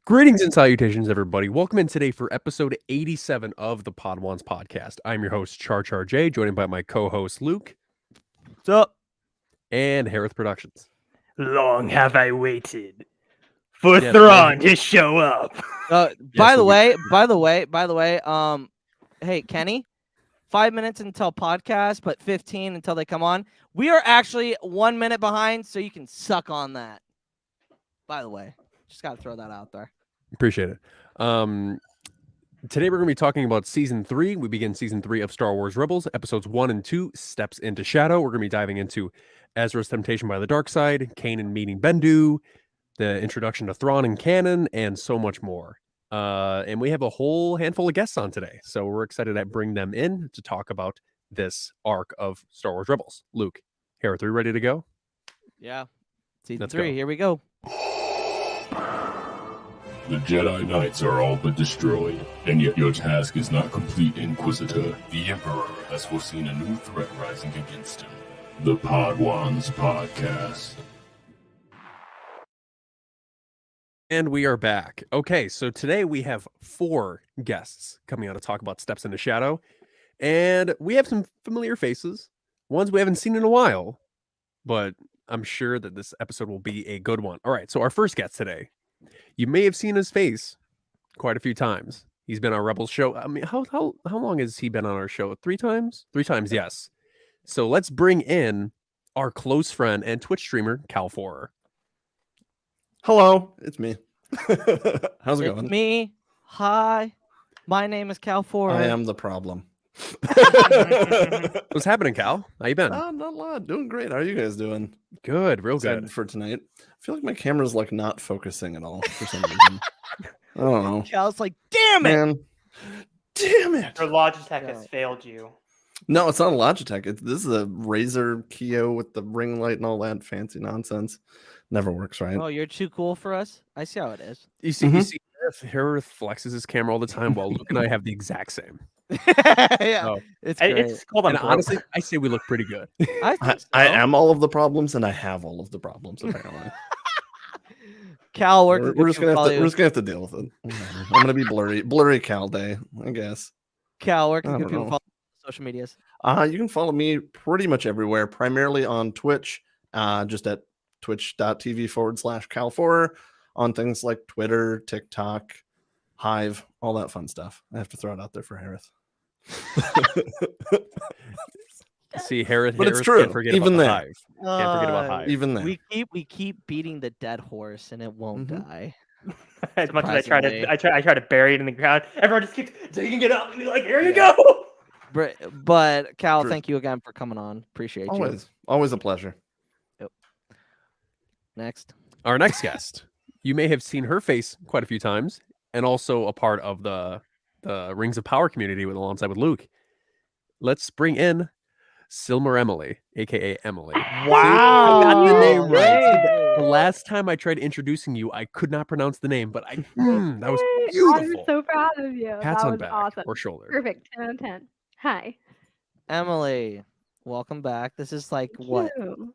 Greetings and salutations, everybody. Welcome in today for episode 87 of the Podwans podcast. I'm your host, Char J, joined by my co-host, Luke. What's up? And Hereth Productions. Long have I waited for Thrawn to show up. By the way, hey, Kenny, 5 minutes until podcast, but 15 until they come on. We are actually 1 minute behind, so you can suck on that. By the way, just got to throw that out there. Appreciate it. Today we're going to be talking about Season 3. We begin Season 3 of Star Wars Rebels, Episodes 1 and 2, Steps into Shadow. We're going to be diving into Ezra's temptation by the dark side, Kanan meeting Bendu, the introduction to Thrawn and canon, and so much more. And we have a whole handful of guests on today, so we're excited to bring them in to talk about this arc of Star Wars Rebels. Luke, Hereth, are you ready to go? Yeah. Season Let's 3, go. here we go. The Jedi Knights are all but destroyed, and yet your task is not complete, Inquisitor. The Emperor has foreseen a new threat rising against him. The Podwans Podcast. And we are back. Okay, so today we have 4 guests coming on to talk about Steps into Shadow. And we have some familiar faces, ones we haven't seen in a while, but I'm sure that this episode will be a good one. All right, so our first guest today, you may have seen his face quite a few times. He's been on Rebels show. I mean, how long has he been on our show? 3 times? 3 times, yes. So let's bring in our close friend and Twitch streamer, Cal4. Hello, it's me. How's it It's going? me. Hi. My name is Cal Ford. I am the problem. What's happening, Cal? How you been? Not a lot. Doing great. How are you guys doing? Good, real Excited good. for tonight. I feel like my camera's like not focusing at all for some reason. I don't know. Cal's like, damn it. Man. Damn it. Your Logitech Yeah. has failed you. No, it's not a Logitech. This is a Razer Keo with the ring light and all that fancy nonsense. Never works right. Oh, you're too cool for us? I see how it is. You see, Hereth flexes his camera all the time, while Luke and I have the exact same. Yeah. Oh. It's great. It's called And honestly, I say we look pretty good. I think so. I am all of the problems, and I have all of the problems. Apparently, Cal, we're just gonna have to deal with it. I'm gonna be blurry Cal day, I guess. Cal, where I can don't people know. follow social medias? You can follow me pretty much everywhere, primarily on Twitch, just at twitch.tv/Cal4, on things like Twitter, TikTok, Hive, all that fun stuff. I have to throw it out there for Hereth. See, Hereth, But it's Hereth true, Can't forget even about the then. Hive. Can't forget about Hive. Even then. We keep beating the dead horse and it won't Mhm. die. As much as I try Surprisingly. I try to bury it in the ground, everyone just keeps digging it up and be like, "Here you go." But Cal, True. thank you again for coming on. Appreciate you. Always a pleasure. Next. Our next guest, you may have seen her face quite a few times, and also a part of the Rings of Power community alongside with Luke. Let's bring in Silmer Emily, aka Emily. Wow. I got the name Oh, right. The man. last time I tried introducing you, I could not pronounce the name, but that was I'm beautiful. so proud of you. Pats that on was back awesome. or shoulder. Perfect. 10 out of 10. Hi. Emily, welcome back. This is like Thank what, you.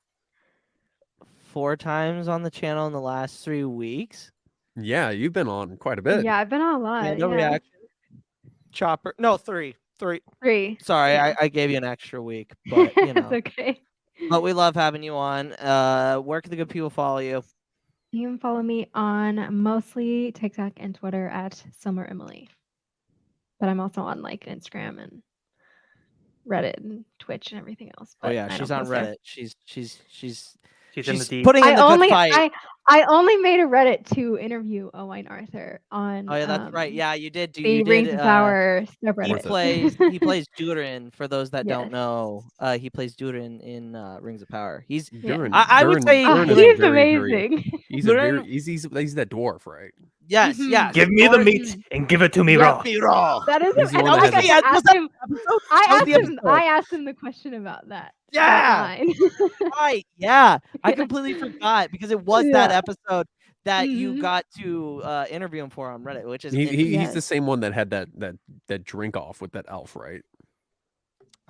4 times on the channel in the last 3 weeks? Yeah, you've been on quite a bit. Yeah, I've been on a lot. No yeah. reaction. Chopper. No, 3. 3. 3. Sorry, Yeah. I gave you an extra week, but you know. It's okay. But we love having you on. Where can the good people follow you? You can follow me on mostly TikTok and Twitter at Summer Emily. But I'm also on like Instagram and Reddit and Twitch and everything else. Oh but yeah, I she's don't on post there. Reddit. She's She's in the deep. putting in the good fight. I only made a Reddit to interview Owain Arthur on Oh yeah, that's right. Yeah, you did. the You Rings did. of Power He subreddit. he plays Durin. For those that don't Yes. know, he plays Durin in Rings of Power. He's Durin, I would Durin- say- Oh, Durin is he's very, amazing. He's Durin- he's that dwarf, right? yes, Mhm. yes. Give me the Durin- meat and give it to me raw. Get me raw. That is He's the and one oh my that has gosh, the- I asked him. That was the I asked him the question about that. Yeah. Line. Right. Yeah. I completely forgot because it was that Yeah. episode that you Mhm. got to interview him for on Reddit, which is He's Yes. the same one that had that drink off with that elf, right?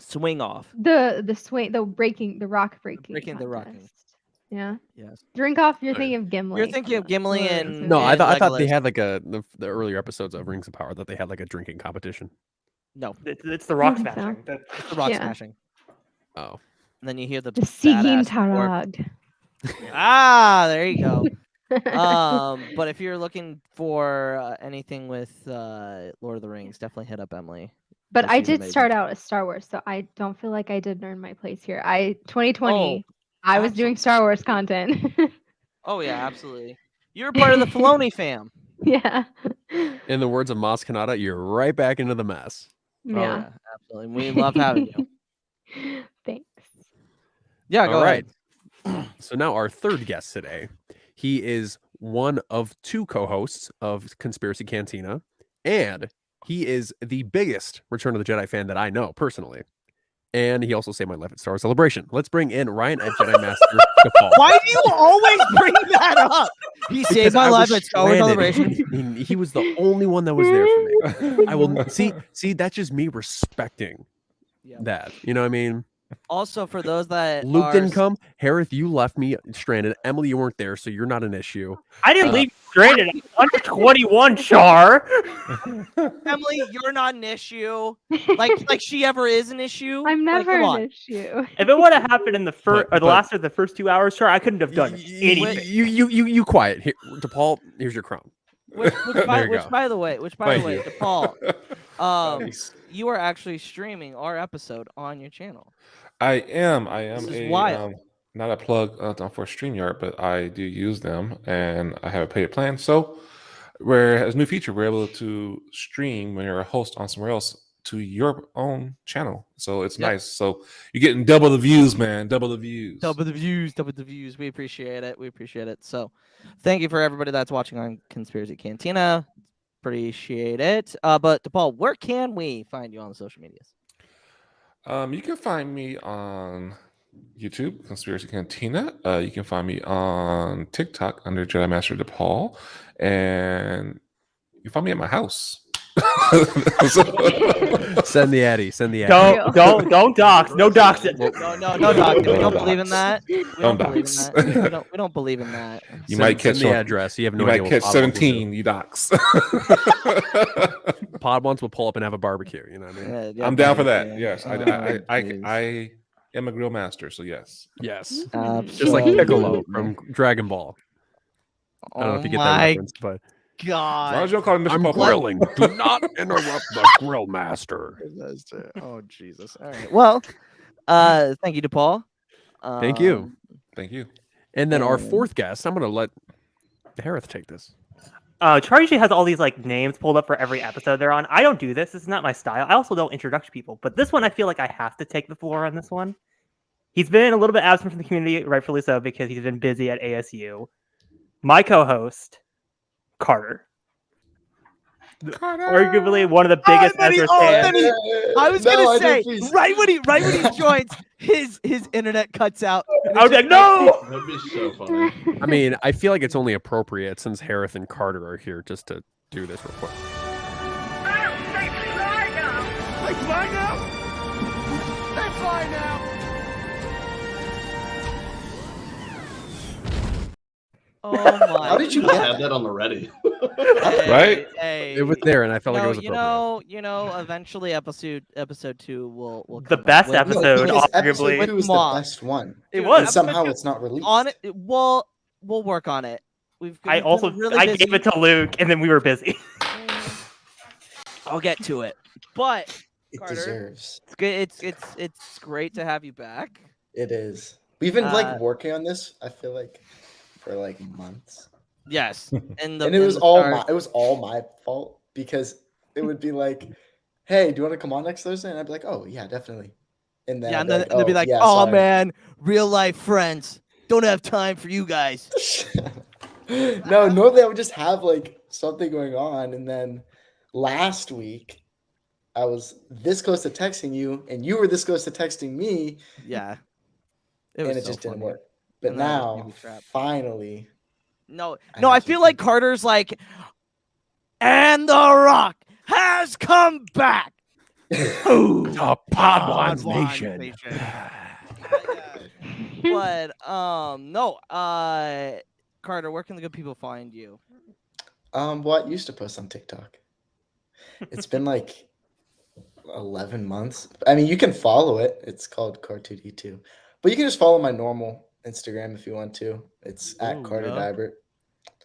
swing off. the swing, the rock breaking Breaking the rocking. contest. Yeah. Yes. Drink off. You're Oh, yeah. thinking of Gimli. You're thinking of Gimli Lord of the and Rings No, I movie. thought they Legolas. had like the earlier episodes of Rings of Power that they had like a drinking competition. No, It's the rock think so. smashing. it's the rock Yeah. smashing. Oh, And then you hear the The Sigyn badass orc. Tarag. There you go. But if you're looking for anything with Lord of the Rings, definitely hit up Emily. But I she's did amazing. start out as Star Wars, so I don't feel like I did earn my place here. 2020, I was doing absolutely. Star Wars content. Oh yeah, absolutely. You're part of the Filoni fam. Yeah. in the words of Mas Kanata, you're right back into the mess. Oh Yeah. yeah, absolutely. We love having you. Thanks. Yeah, go All ahead. right. So now our third guest today, he is one of two co-hosts of Conspiracy Cantina, and he is the biggest Return of the Jedi fan that I know personally. And he also saved my life at Star Wars Celebration. Let's bring in Ryan at Jedi Master Depaul. Why do you always bring that up? He saved Because my I life was at Star Wars stranded. Celebration. He was the only one that was there for me. I will see. That's just me respecting Yeah. that. You know what I mean? Also, for those that Luke are didn't come. Hereth, you left me stranded. Emily, you weren't there, so you're not an issue. I didn't leave you stranded. I'm under 21, Char. Emily, you're not an issue. Like she ever is an issue. I'm Like, never come an on. issue. If it would have happened in the first or the But- last of the first 2 hours, Char, I couldn't have done anything. You quiet. Here, DePaul, here's your crown. Which There you go. by the way, Thank you. DePaul, Thanks. you are actually streaming our episode on your channel. I am. This is wild. Not a plug for StreamYard, but I do use them, and I have a paid plan. So, where it has a new feature, we're able to stream when you're a host on somewhere else to your own channel. So it's Yep. nice. So you're getting double the views, man. Double the views. Double the views. We appreciate it. So, thank you for everybody that's watching on Conspiracy Cantina. Appreciate it. But DePaul, where can we find you on the social medias? You can find me on YouTube, Conspiracy Cantina. You can find me on TikTok under Jedi Master DePaul, and you can find me at my house. Send the Addy. Send the Addy. Don't dox. No dox it. No, Doc. We don't believe in that. We Don't don't believe in dox. that. We don't believe in that. You might catch the on- address. You have no You idea might what catch Pod wants to do. 17. You docs. Pod wants will pull up and have a barbecue. You know what I mean? Yeah, I'm down for yeah, that. yeah. Yes, Oh, I am a grill master. So yes. Yes. Just Just like Absolutely. Piccolo from Dragon Ball. I don't know if you get that my reference, but As long God. as you don't call him Mr. I'm Popo. grilling. Do not interrupt the grill master. Oh Jesus! All right. Well, thank you, DePaul. Thank you. Thank you. And then our Um, fourth guest, I'm going to let Hereth take this. Char usually has all these like names pulled up for every episode they're on. I don't do this. This is not my style. I also don't introduce people, but this one I feel like I have to take the floor on this one. He's been a little bit absent from the community, rightfully so, because he's been busy at ASU. My co-host, Carter. Arguably one of the biggest Ezra fans. I was gonna say right when he joins, his internet cuts out. and I was it's like, just no! That'd be so funny. I mean, I feel like it's only appropriate since Hereth and Carter are here just to do this real quick. Oh my! How did you God. have that on the ready? Right? Hey, It was there, and I felt like it was you appropriate. know. Eventually, episode 2 will The come best back with- episode, because arguably. episode 2 is the Mom. best one. It Dude, was. And somehow it's not released. on it. We'll work on it. We've I been also really I busy. gave it to Luke, and then we were busy. I'll get to it, but It Carter. deserves. it's good. It's great to have you back. It is. We've been Uh, like working on this, I feel like, for like months. Yes, and And it was all my fault because it would be like, hey, do you want to come on next Thursday? And I'd be like, oh yeah, definitely. And then yeah, I'd and be then like, they'll be like, yeah, "Oh sorry." man, real life friends don't have time for you guys." No, normally I would just have like something going on, and then last week I was this close to texting you, and you were this close to texting me, Yeah, and it so just didn't funny. work. But And then it was now, Baby Trap. finally, No, I no, I have feel some like time. Carter's like, and The Rock has come back. Ooh, The Podwan's Nation. But no. Carter, where can the good people find you? Well, I used to post on TikTok. It's been like 11 months. I mean, you can follow it. It's called Car2D2. But you can just follow my normal Instagram if you want to. It's at Ooh, Carter no. Dybert.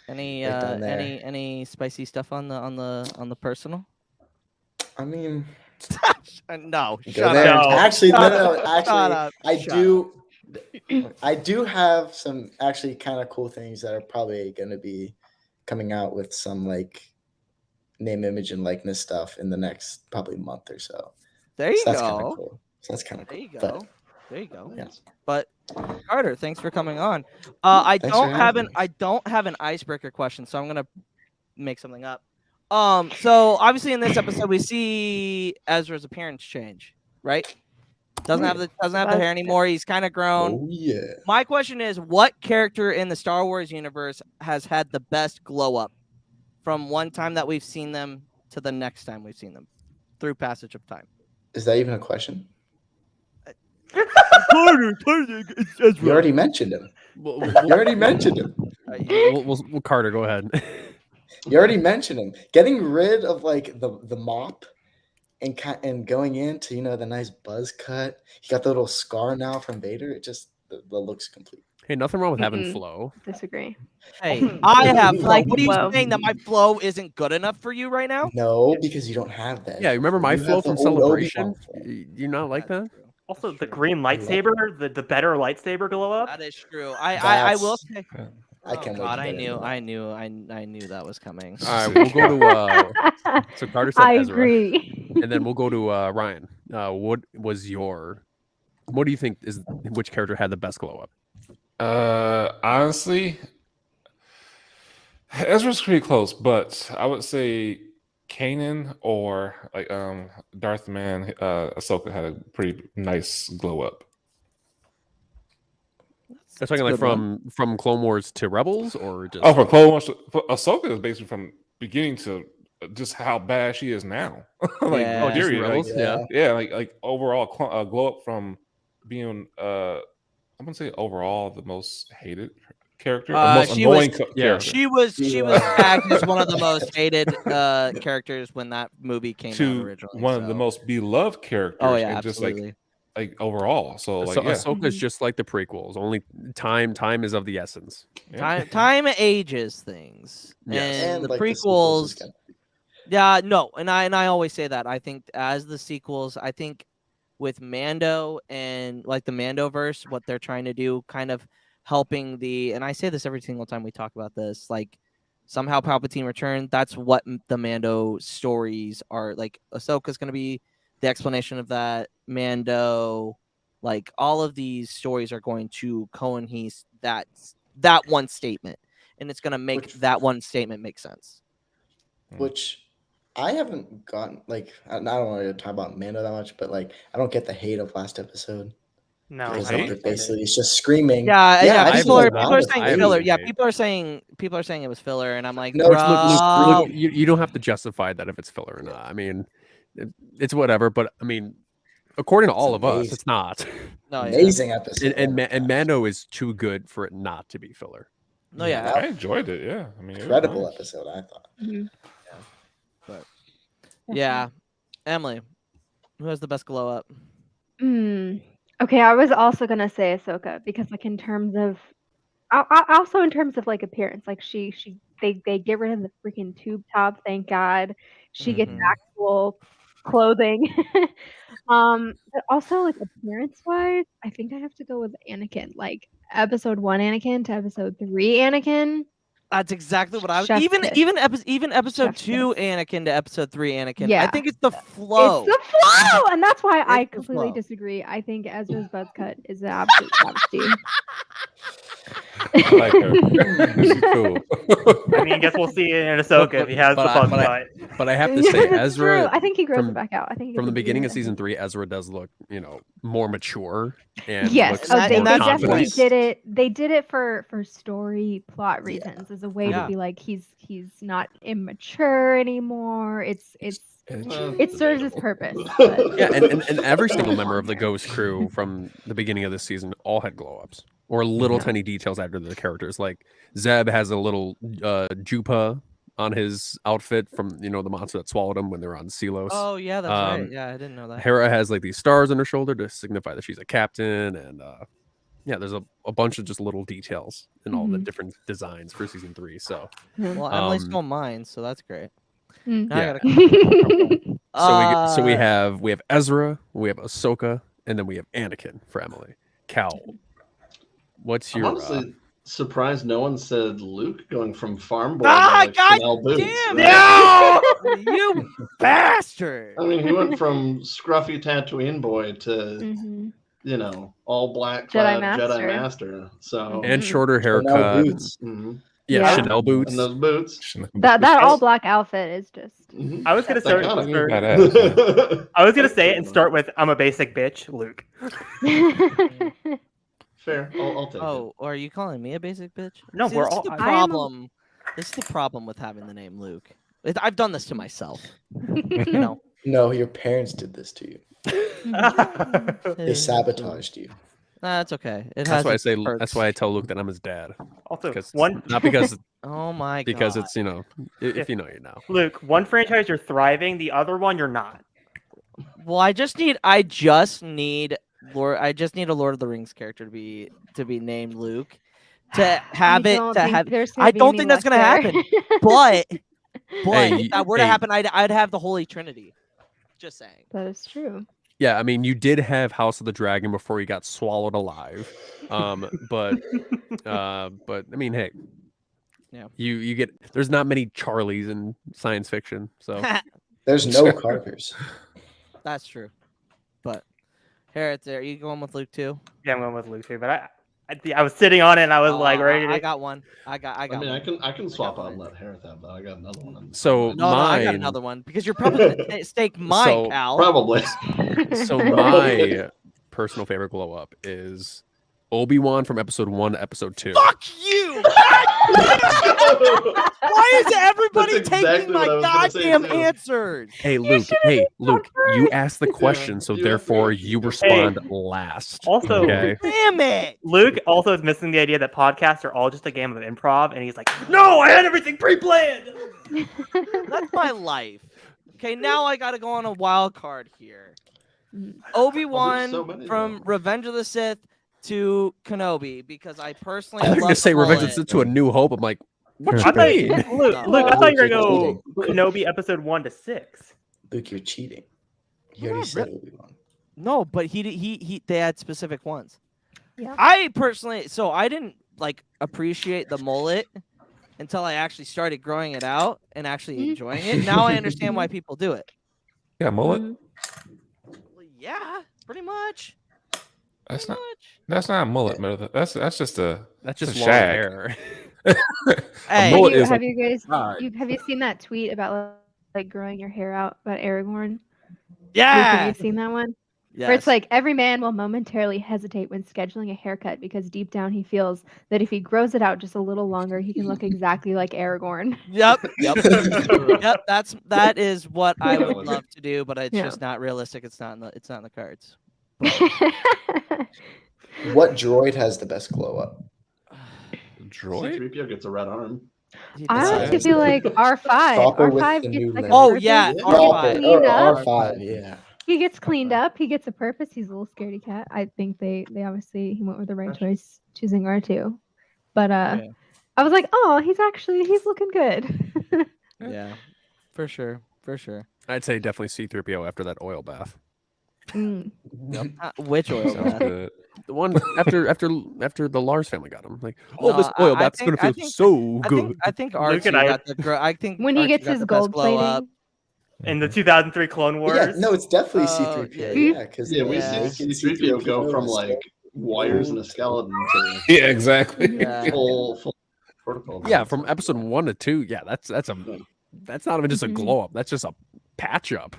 Any Right down there. any spicy stuff on the personal? I mean, No, go shut there. up. No. Actually, Shut no. up. Actually, Shut up. I Shut do. I do have some actually kind of cool things that are probably going to be coming out with some like name, image, and likeness stuff in the next probably month or so. There you So that's kind of go. cool. So that's kind of There cool. you go. But There you go. yeah. But Carter, thanks for coming on. I Thanks for having me. I don't have an icebreaker question, so I'm gonna make something up. So obviously in this episode we see Ezra's appearance change, right? Doesn't have the hair anymore. He's kind of grown. Oh yeah. My question is, what character in the Star Wars universe has had the best glow up from one time that we've seen them to the next time we've seen them through passage of time? Is that even a question? Carter, it's Ezra. You already mentioned him. Well, You already mentioned him. Carter, go ahead. You already mentioned him. Getting rid of like the mop and going into the nice buzz cut. He got the little scar now from Vader. It just the looks complete. Hey, nothing wrong with having Mm-mm. flow. Disagree. Hey, I have flow. What are you Whoa. saying, that my flow isn't good enough for you right now? No, because you don't have that. Yeah, remember my You flow have the from old Celebration? Obi-Wan flow. You not like that? True. Also, That's the true. green lightsaber, the better lightsaber glow up. That is true. I will That's- say. I can't wait God, to I get into knew, that. I knew that was coming. All right, we'll go to so Carter said I Ezra, agree. and then we'll go to Ryan. What do you think which character had the best glow up? Honestly, Ezra's pretty close, but I would say Kanan or like Darth Man, Ahsoka had a pretty nice glow up. They're talking like from Clone Wars to Rebels, or just from Clone Wars, Ahsoka is basically from beginning to just how bad she is now. Like Yeah. oh, just period. Rebels? Like, Yeah. yeah, like overall glow up from being I'm gonna say overall the most hated character, or most she annoying was- character. She was tagged as one of the most hated characters when that movie came out to originally. one of the most beloved characters. Oh yeah, and just absolutely. like overall. So like So yeah. Ahsoka's just like the prequels. Only time is of the essence. Yeah. Time ages things, Yes. and the like, prequels. is gonna- Yeah, no, and I always say that. I think as the sequels, I think with Mando and like the Mandoverse, what they're trying to do, kind of helping and I say this every single time we talk about this, like somehow Palpatine returned. That's what the Mando stories are. Like Ahsoka's going to be the explanation of that. Mando, like all of these stories are going to coincide that one statement, and it's going to make that one statement make sense. Which I haven't gotten like I don't want to talk about Mando that much, but like I don't get the hate of last episode. No, Because I don't like, get it. basically it's just screaming. Yeah, I people haven't are seen saying it. filler. I Yeah, haven't people are saying it was filler, and I'm like, No, it's bro. Look, you don't have to justify that if it's filler or not. I mean, it's whatever. But I mean, according to all of us, amazing. it's not. No, yeah. Amazing episode. And Mando is too good for it not to be filler. No, yeah. I enjoyed it. Yeah, I mean, it was Incredible nice. episode, I thought. Yeah. Emily, who has the best glow up? Okay, I was also gonna say Ahsoka because, like, in terms of, also in terms of like appearance, like they get rid of the freaking tube top. Thank God, she gets Mhm. actual clothing. But also like appearance wise, I think I have to go with Anakin. Like episode 1 Anakin to episode 3 Anakin. That's exactly what I was. Chef's Even kiss. episode Chef's 2 kiss. Anakin to episode 3 Anakin. I Yeah. think it's the flow. It's the flow, and that's why I It's the completely flow. disagree. I think Ezra's buzz cut is an absolute travesty. I like her. She's cool. I mean, I guess we'll see in Ahsoka if he has the fun side. But I have to say, That's true. Ezra I think he grows from- it back out. I think he from gets the a beginning beard, of I season think. 3, Ezra does look, more mature and Yes, looks And they more that's- definitely confident. did it. They did it for story plot Yeah. reasons, as a way Yeah. to be like he's not immature anymore. It serves its purpose. But Yeah, and every single member of the Ghost crew from the beginning of this season all had glow ups or little Yeah. tiny details added to the characters. Like Zeb has a little jupa on his outfit from the monster that swallowed him when they were on Selos. Oh yeah, that's right. Um, Yeah, I didn't know that. Hera has like these stars on her shoulder to signify that she's a captain, and yeah, there's a bunch of just little details in all the Mhm. different designs for season 3. So Well, Emily Um, stole mine, so that's great. Mm. Now I Yeah. gotta so we Uh, have Ezra, we have Ahsoka, and then we have Anakin for Emily. Cal, what's I'm your honestly surprised no one said Luke going from farm boy Ah, to God Chanel boots. damn right? you bastard! I mean, he went from scruffy Tatooine boy to Mhm. all black Jedi clad Master. Jedi Master. So and shorter Chanel haircut? boots. mhm. Yeah, Yeah. Chanel boots. And those boots. That all black outfit is just. Mhm. I was gonna Thank start. God. start- Badass, I was gonna say it and start with "I'm a basic bitch," Luke. Fair. I'll take it. Oh, or are you calling me a basic bitch? No, See, we're this all- Is the I am a- problem. This is the problem with having the name Luke. I've done this to myself. You know. No, your parents did this to you. They sabotaged you. That's okay. It That's has why I its say. perks. That's why I tell Luke that I'm his dad. Also, Because one not because Oh my god. because it's if you know you know. Luke, one franchise you're thriving, the other one you're not. Well, I just need a Lord of the Rings character to be named Luke. To have I it don't to think have there's I gonna be don't any think that's luck gonna there. happen. But Hey, if that were to hey. happen, I'd have the Holy Trinity. Just saying. That is true. Yeah, I mean, you did have House of the Dragon before he got swallowed alive. But I mean, hey, Yeah. you get there's not many Charlies in science fiction, so There's no Carvers. That's true. But Hereth, are you going with Luke too? Yeah, I'm going with Luke too. But I was sitting on it and I was Oh, like ready to. I got one. I got I mean, one. I can swap out one. and let Hereth have that. I got another one. So No, I got mine- another one because you're probably gonna stake mine, So- Cal. Probably. so my personal favorite glow up is Obi-Wan from episode 1 to episode 2. Fuck you! Why is everybody That's taking exactly my what I was gonna say, goddamn too. answers? Hey Luke, you asked the question, so you therefore asked you the- respond last. Also- okay. Damn it! Luke also is missing the idea that podcasts are all just a game of improv, and he's like, "No, I had everything pre-planned." That's my life. Okay, now I gotta go on a wild card here. Mm. Obi-Wan so many, from though. Revenge of the Sith to Kenobi because I personally I was love gonna say the Revenge mullet. of Sith to A New Hope. I'm like, what I you thought mean? Luke, No. Luke, I thought you were gonna Luke, go Kenobi episode 1 to 6. Luke, you're cheating. You I'm already not said Obi-Wan. No, but he they had specific ones. Yeah. I personally, so I didn't like appreciate the mullet until I actually started growing it out and actually Mhm. enjoying it. Now I understand why people do it. Yeah, mullet. Mhm. Well, yeah, pretty much. That's Pretty not. much. That's not a mullet, man. That's just a. That's It's just a long shag. hair. Hey, mullet is Have you guys Right. have you seen that tweet about like growing your hair out about Aragorn? Luke, yeah. have you seen that one? Yes. Where it's like every man will momentarily hesitate when scheduling a haircut because deep down he feels that if he grows it out just a little longer, he can look exactly like Aragorn. Yep. Yep. That is what I would was- love to do, but it's Yeah. just not realistic. It's not in the cards. What droid has the best glow up? Droid. C-3PO gets a red arm. I That's honestly it. feel like R5. Chopper with R5 the gets new like a lens. Oh, purpose. yeah, He R5. gets Or cleaned up. R5, yeah. He gets cleaned up. He gets a purpose. He's a little scaredy cat. I think they obviously he went with the right choice choosing R2. But Yeah. I was like, oh, he's looking good. Yeah. For sure. For sure. I'd say definitely C-3PO after that oil bath. Mm. Which oil? Sounds bath? good. The one after the Lars family got him. Like, oh, No, this oil I bath's think- gonna I feel think- so I good. think Luke R2 and I- got the I think When he R2 gets got his the best gold glow up. plating. In the 2003 Clone Wars. Yeah, no, it's definitely Oh, C-3PO. yeah. Yeah, because Yeah, we Yeah. see C-3PO go from like wires and a skeleton. To Yeah, exactly. Yeah. full protocol. Yeah, from episode 1 to 2. Yeah, that's not even just a Mhm. glow up. That's just a patch up.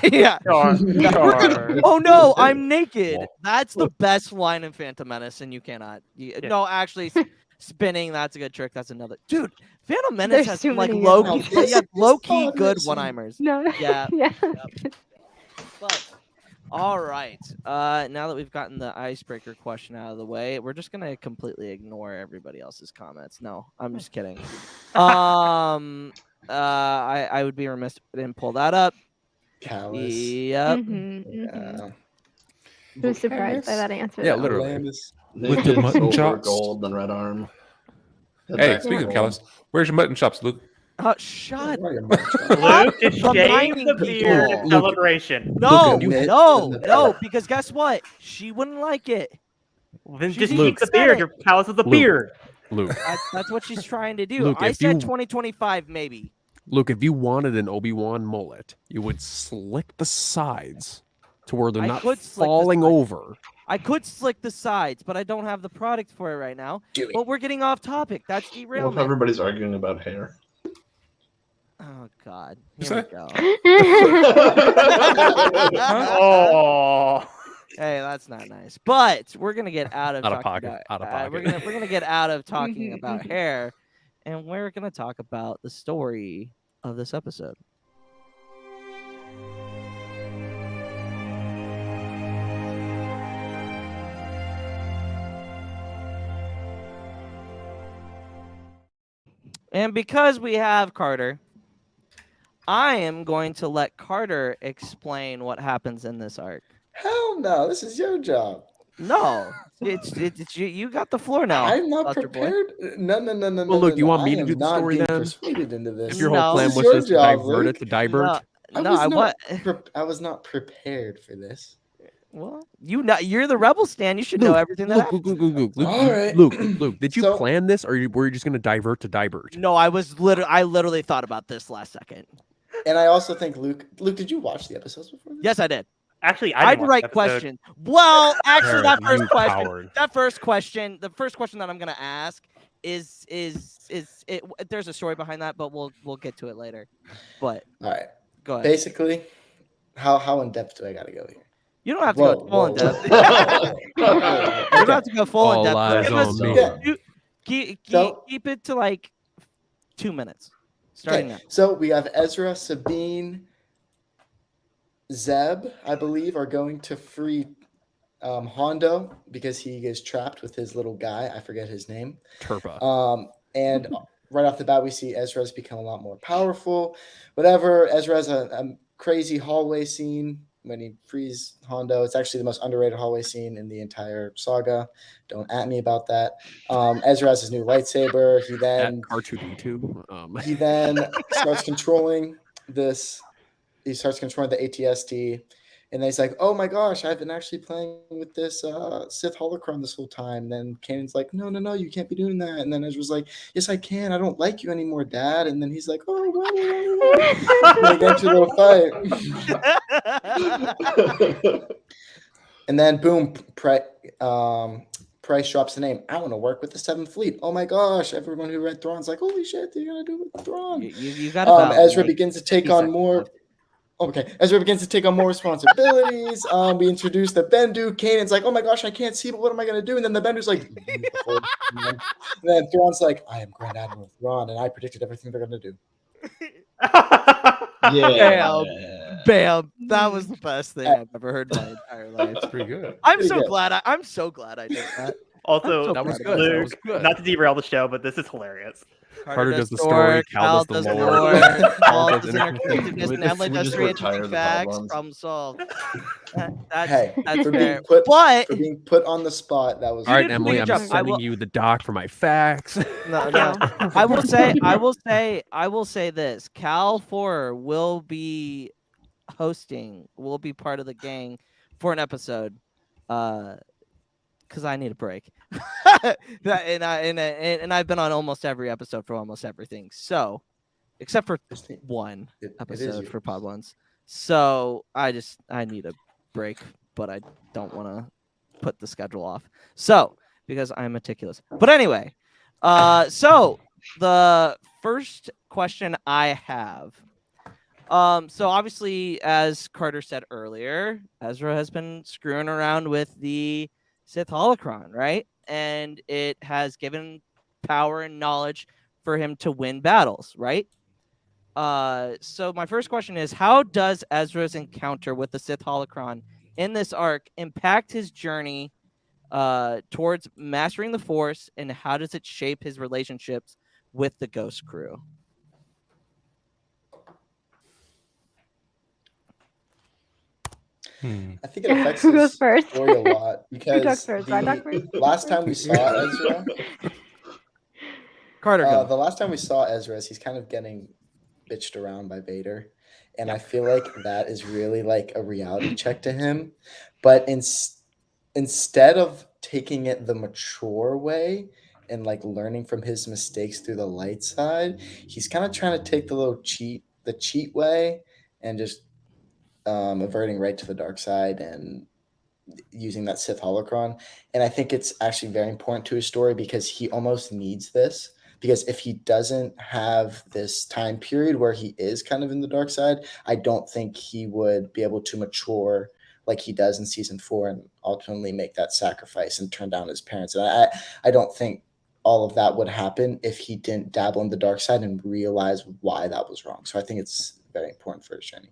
Yeah. Char. Yeah, we're gonna- oh no, I'm naked. Well, That's the best line in Phantom Menace, and you cannot. No, actually, spinning. That's a good trick. That's another. Dude, Phantom Menace There's has too some, like many low of key, them. yeah, low key Just good honest. one-timers. No. Yeah. Yeah. But all right. Now that we've gotten the icebreaker question out of the way, we're just gonna completely ignore everybody else's comments. No, I'm just kidding. I would be remiss if I didn't pull that up. Callous. Yep. Yeah. Who's surprised by that answer? Yeah, though? literally. Outlandish. With the Naked, mutton silver, chops. gold, and red arm. Head Hey, back speaking to of gold. callus, where's your mutton chops, Luke? Shut. Why are you munching? Luke, just Reminding shave the beard in people. celebration. No, Luke, admit no, to the- no, because guess what? She wouldn't like it. Well, then She just even keep the said beard. it. Your callus with the Luke. beard. Luke, That's what she's trying to do. Luke, I if said you- 2025, maybe. Luke, if you wanted an Obi-Wan mullet, you would slick the sides to where they're I not could slick the falling sides. over. I could slick the sides, but I don't have the product for it right now. Do it. But we're getting off topic. That's Well, if derailment. everybody's arguing about hair. Oh God. What's Here we that? go. Oh. Hey, that's not nice. But we're gonna get out of Out of talking pocket, about- out of we're pocket. gonna get out of talking about hair, and we're gonna talk about the story of this episode. And because we have Carter, I am going to let Carter explain what happens in this arc. Hell no, this is your job. No, it's you. You got the floor now. I'm not Buster boy. prepared. No. Well, Luke, no, you want I me to am do the not story being then? persuaded into this. If your No. whole plan This is was your just to job, divert Luke. it to divert, I was not prepared for this. Well, you're the rebel stand. You should know everything that Luke, happens. Luke, All right. Luke, did you So- plan this, or were you just going to divert to divert? No, I literally thought about this last second. And I also think Luke, did you watch the episodes before this? Yes, I did. Actually, I didn't had the watch right the episode. question. Well, actually, that Hereth, first you question. coward. The first question that I'm gonna ask is it? There's a story behind that, but we'll get to it later. But All right. go ahead. Basically, how in depth do I gotta go here? You don't have to Whoa, go full in whoa, depth. whoa. You don't have to go full in All depth. eyes Give on us- me. Yeah. Keep it to like 2 minutes. Starting Okay, so we have Ezra, Sabine, Zeb, I believe, are going to free Hondo because he is trapped with his little guy. I forget his name. Turpa. And right off the bat, we see Ezra's become a lot more powerful. Whatever. Ezra has a crazy hallway scene when he frees Hondo. It's actually the most underrated hallway scene in the entire saga. Don't at me about that. Ezra has his new lightsaber. He At then R2D2. he then starts controlling this. He starts controlling the ATST, and then he's like, "Oh my gosh, I've been actually playing with this Sith holocron this whole time." And then Kanan's like, "No, you can't be doing that." And then Ezra's like, "Yes, I can. I don't like you anymore, Dad." And then he's like, "Oh, wow." And they get into a little fight. And then boom, Price drops the name. I want to work with the 7th Fleet. Oh my gosh! Everyone who read Thrawn's like, "Holy shit, you're gonna do it with Thrawn." You got about, Ezra like, begins to take 50 on seconds more. left. Okay, Ezra begins to take on more responsibilities. We introduce the Bendu. Kanan's like, "Oh my gosh, I can't see, but what am I gonna do?" And then the Bendu's like, and then Thrawn's like, "I am Grand Admiral Thrawn, and I predicted everything they're gonna do." Yeah. Bam! That was the best thing I've ever heard in my entire life. That's pretty good. I'm Pretty so good. glad. I'm so glad I did that. Also, That was proud good. of That Luke, was good. not to derail the show, but this is hilarious. Carter does the story, Cal does the lore. Paul does does interconnected interconnectedness, and with- Emily we does just three retire interesting the facts. Padawan. Problem solved. Hey, That's for fair. being But for being put on the spot, that was All right, did a Emily, pretty I'm good job. I sending will- you the doc for my facts. no, Yeah. I will say this. Cal 4 will be will be part of the gang for an episode. Because I need a break. and I've been on almost every episode for almost everything. So, except for one it is episode for yours. Pod Ones. So I need a break, but I don't want to put the schedule off. So because I'm meticulous. But anyway, so the first question I have. So obviously, as Carter said earlier, Ezra has been screwing around with the Sith holocron, right? And it has given power and knowledge for him to win battles, right? So my first question is, how does Ezra's encounter with the Sith holocron in this arc impact his journey towards mastering the Force, and how does it shape his relationships with the Ghost Crew? I think it affects Who goes his first? story a lot Who because talks first? I talk the first? last time we saw Ezra, Carter, go. the last time we saw Ezra, he's kind of getting bitched around by Vader, and I feel like that is really like a reality check to him. But instead of taking it the mature way and like learning from his mistakes through the light side, he's kind of trying to take the cheat way, and just averting right to the dark side and using that Sith holocron. And I think it's actually very important to his story because he almost needs this. Because if he doesn't have this time period where he is kind of in the dark side, I don't think he would be able to mature like he does in season 4 and ultimately make that sacrifice and turn down his parents. And I don't think all of that would happen if he didn't dabble in the dark side and realize why that was wrong. So I think it's very important for his journey.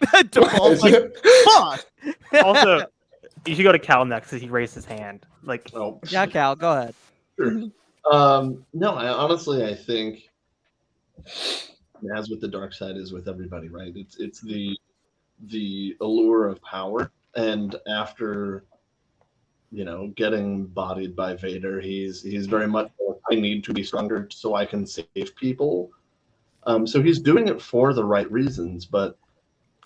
Depaul's like, fuck. Also, you should go to Cal next because he raised his hand. Like, Oh, Yeah, Cal, go ahead. sure. No, I think as with the dark side is with everybody, right? It's the allure of power, and after getting bodied by Vader, he's very much like, I need to be stronger so I can save people. So he's doing it for the right reasons, but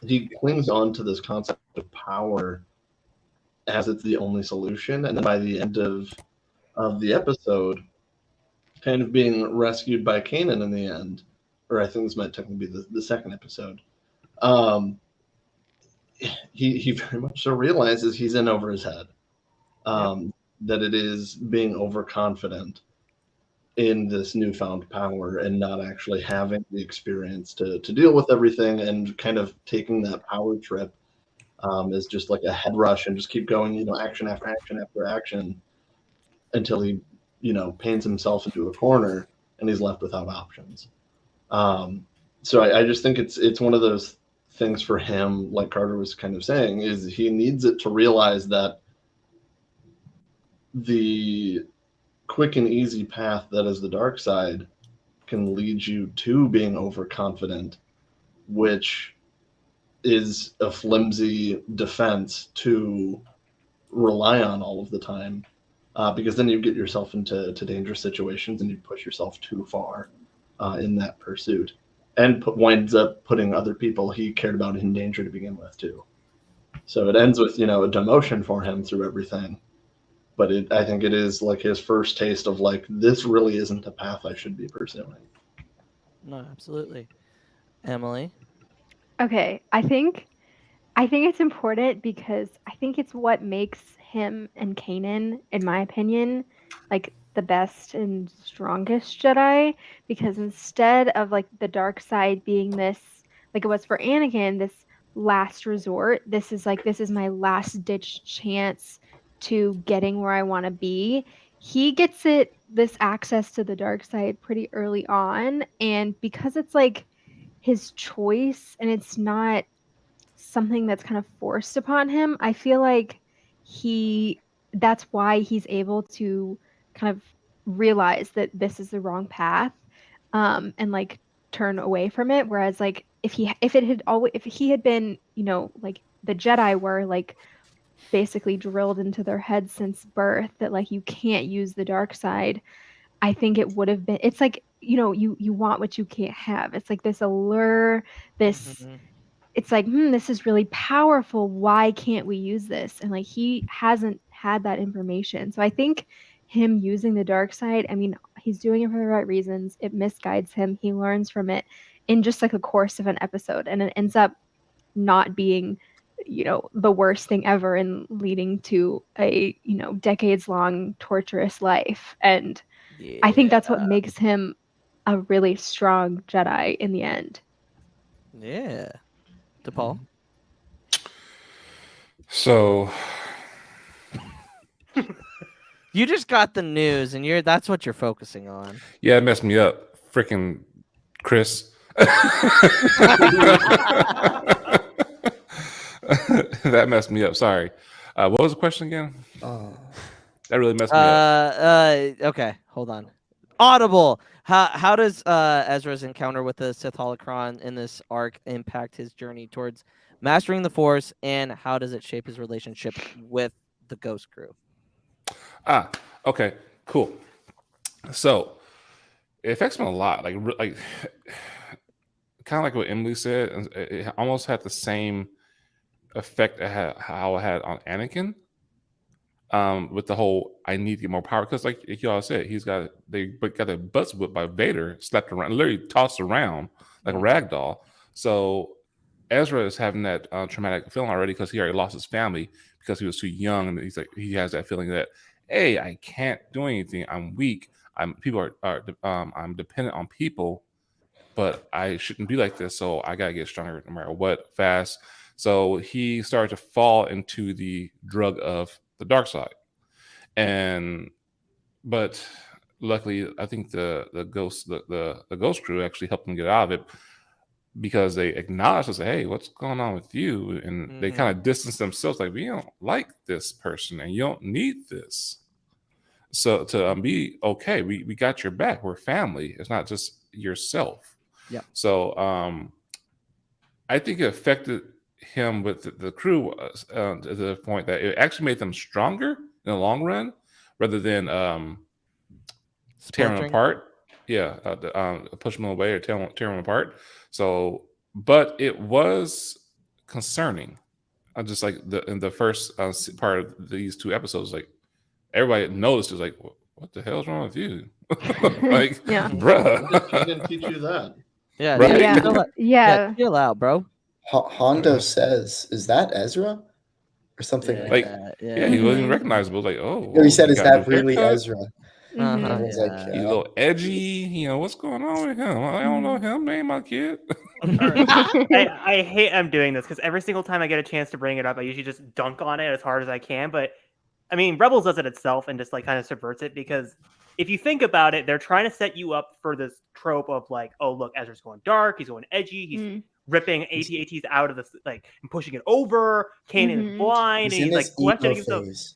he clings on to this concept of power as it's the only solution, and then by the end of the episode, kind of being rescued by Kanan in the end, or I think this might technically be the second episode. He very much so realizes he's in over his head. That it is being overconfident in this newfound power and not actually having the experience to deal with everything, and kind of taking that power trip is just like a head rush and just keep going, action after action after action until he, paints himself into a corner and he's left without options. So I just think it's one of those things for him, like Carter was kind of saying, is he needs it to realize that the quick and easy path that is the dark side can lead you to being overconfident, which is a flimsy defense to rely on all of the time, because then you get yourself into dangerous situations and you push yourself too far in that pursuit, and winds up putting other people he cared about in danger to begin with too. So it ends with a demotion for him through everything. But I think it is like his first taste of like, this really isn't a path I should be pursuing. No, absolutely. Emily? Okay, I think it's important because I think it's what makes him and Kanan, in my opinion, like the best and strongest Jedi. Because instead of like the dark side being this, like it was for Anakin, this last resort, this is my last ditch chance to getting where I want to be. He gets this access to the dark side pretty early on, and because it's like his choice and it's not something that's kind of forced upon him, I feel like that's why he's able to kind of realize that this is the wrong path, and like turn away from it. Whereas like if he had been, like the Jedi were like basically drilled into their heads since birth that like you can't use the dark side, I think it would have been, it's like, you want what you can't have. It's like this allure, this it's like, this is really powerful. Why can't we use this? And like he hasn't had that information. So I think him using the dark side, I mean, he's doing it for the right reasons. It misguides him. He learns from it in just like a course of an episode, and it ends up not being the worst thing ever and leading to a, decades-long torturous life. And I think that's what makes him a really strong Jedi in the end. Yeah. DePaul. So You just got the news, and that's what you're focusing on. yeah, it messed me up. Freaking Chris. That messed me up. Sorry. What was the question again? That really messed me up. Okay, hold on. Audible. How does Ezra's encounter with the Sith holocron in this arc impact his journey towards mastering the Force, and how does it shape his relationship with the Ghost Crew? Okay, cool. So it affects me a lot. Like kind of like what Emily said. It almost had the same effect how it had on Anakin. With the whole I need to get more power, because like y'all said, they got their butts whipped by Vader, slapped around, literally tossed around like a rag doll. So Ezra is having that traumatic feeling already because he already lost his family because he was too young, and he has that feeling that, hey, I can't do anything. I'm weak. I'm dependent on people, but I shouldn't be like this. So I gotta get stronger no matter what, fast. So he started to fall into the drug of the dark side, but luckily, I think the ghost crew actually helped him get out of it, because they acknowledged and said, hey, what's going on with you? And they kind of distanced themselves, like, we don't like this person and you don't need this. So to be okay, we got your back. We're family. It's not just yourself. Yeah. So I think it affected him with the crew to the point that it actually made them stronger in the long run, rather than tearing them apart. Yeah, push them away or tear them apart. So, but it was concerning. Just like in the first part of these two episodes, like everybody noticed, is like, what the hell's wrong with you? Like, bruh. When did Kanan teach you that? Yeah, right? Yeah. Chill out, bro. Hondo says, "Is that Ezra?" Or something like that. Yeah, he wasn't even recognizable. Like, oh, No, he said, "Is got a that new really haircut? Ezra?" Mhm. I was like, He's a little edgy. What's going on with him? I don't know him. Ain't my kid. I hate I'm doing this because every single time I get a chance to bring it up, I usually just dunk on it as hard as I can. But I mean, Rebels does it itself and just like kind of subverts it, because if you think about it, they're trying to set you up for this trope of like, oh, look, Ezra's going dark, he's going edgy, he's ripping AT-ATs out of the and pushing it over. Kanan is blind, he's and he's like questioning himself. phase.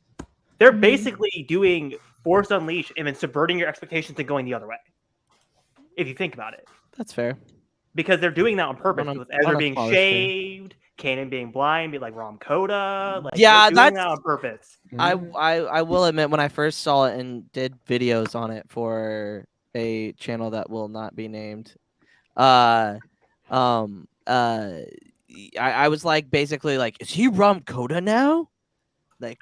They're basically doing Force Unleashed and then subverting your expectations and going the other way. If you think about it, that's fair. Because they're doing that on purpose, with Ezra being smaller shaved, Kanan being blind, be like Rom Coda. Like, yeah, they're doing that's that on purpose. I will admit, when I first saw it and did videos on it for a channel that will not be named, I was like, basically like, is he Rom Coda now? Like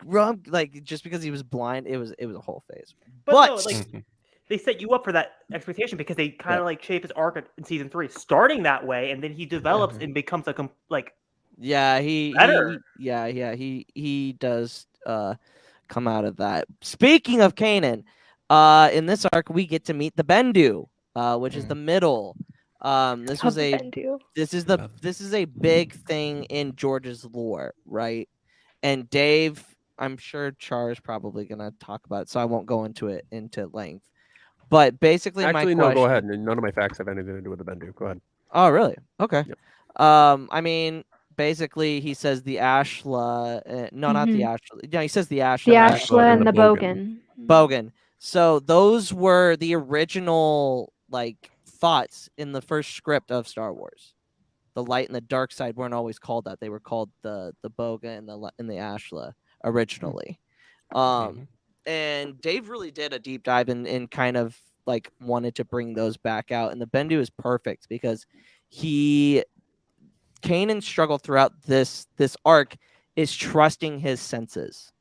just because he was blind, it was a whole phase. But no, like, they set you up for that expectation because they kind of like shape his arc in season 3, starting that way, and then he develops and becomes he does come out of that. Speaking of Kanan, in this arc we get to meet the Bendu, which is the middle. This is a big thing in George's lore, right? And Dave, I'm sure Char is probably gonna talk about it, so I won't go into length. But basically, actually, no, go ahead. None of my facts have anything to do with the Bendu. Go ahead. Oh, really? Okay. Yep. I mean, basically, he says the Ashla. No, not the Ashla. Yeah, he says the Ashla. The Ashla and the Bogan. Bogan. So those were the original like thoughts in the first script of Star Wars. The light and the dark side weren't always called that. They were called the Boga and the Ashla originally. And Dave really did a deep dive and kind of like wanted to bring those back out. And the Bendu is perfect because Kanan's struggle throughout this arc is trusting his senses,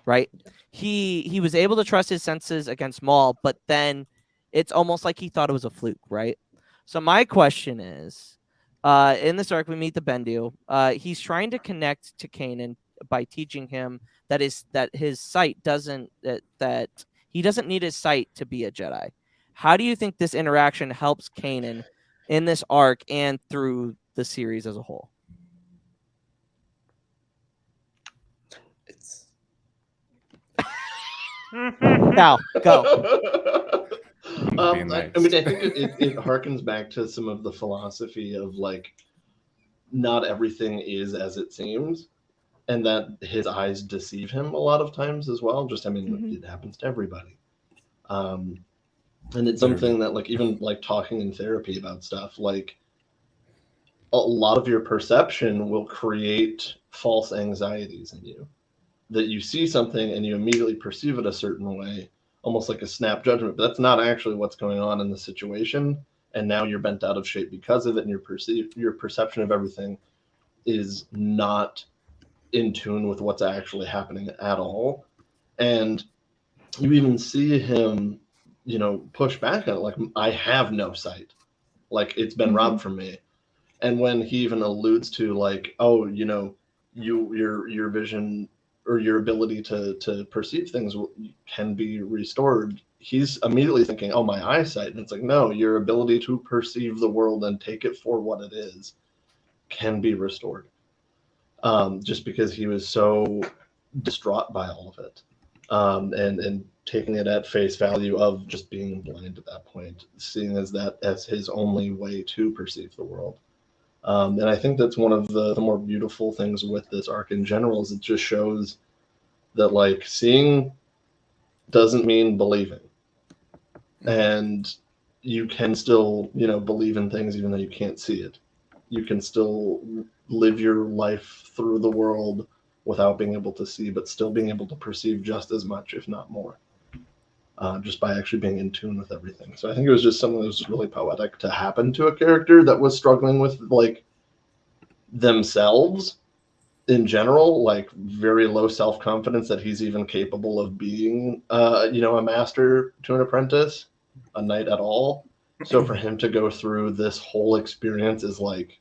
right? He was able to trust his senses against Maul, but then it's almost like he thought it was a fluke, right? So my question is, In this arc, we meet the Bendu. He's trying to connect to Kanan by teaching him that his sight doesn't that he doesn't need his sight to be a Jedi. How do you think this interaction helps Kanan in this arc and through the series as a whole? It's Now, go. Being nice. I mean, I think it harkens back to some of the philosophy of like, not everything is as it seems, and that his eyes deceive him a lot of times as well. Just, I mean, it happens to everybody. And it's something that, like, even like talking in therapy about stuff, like a lot of your perception will create false anxieties in you, that you see something and you immediately perceive it a certain way, almost like a snap judgment, but that's not actually what's going on in the situation. And now you're bent out of shape because of it, and your perception of everything is not in tune with what's actually happening at all. And you even see him, push back on it, like, I have no sight, like it's been robbed from me. And when he even alludes to, like, oh, your vision or your ability to perceive things can be restored, he's immediately thinking, oh, my eyesight. And it's like, no, your ability to perceive the world and take it for what it is can be restored. Just because he was so distraught by all of it, and taking it at face value of just being blind at that point, seeing that as his only way to perceive the world. And I think that's one of the more beautiful things with this arc in general, is it just shows that, like, seeing doesn't mean believing. And you can still, believe in things even though you can't see it. You can still live your life through the world without being able to see, but still being able to perceive just as much, if not more, just by actually being in tune with everything. So I think it was just something that was really poetic to happen to a character that was struggling with, like, themselves in general, like very low self-confidence that he's even capable of being, a master to an apprentice, a knight at all. So for him to go through this whole experience is like,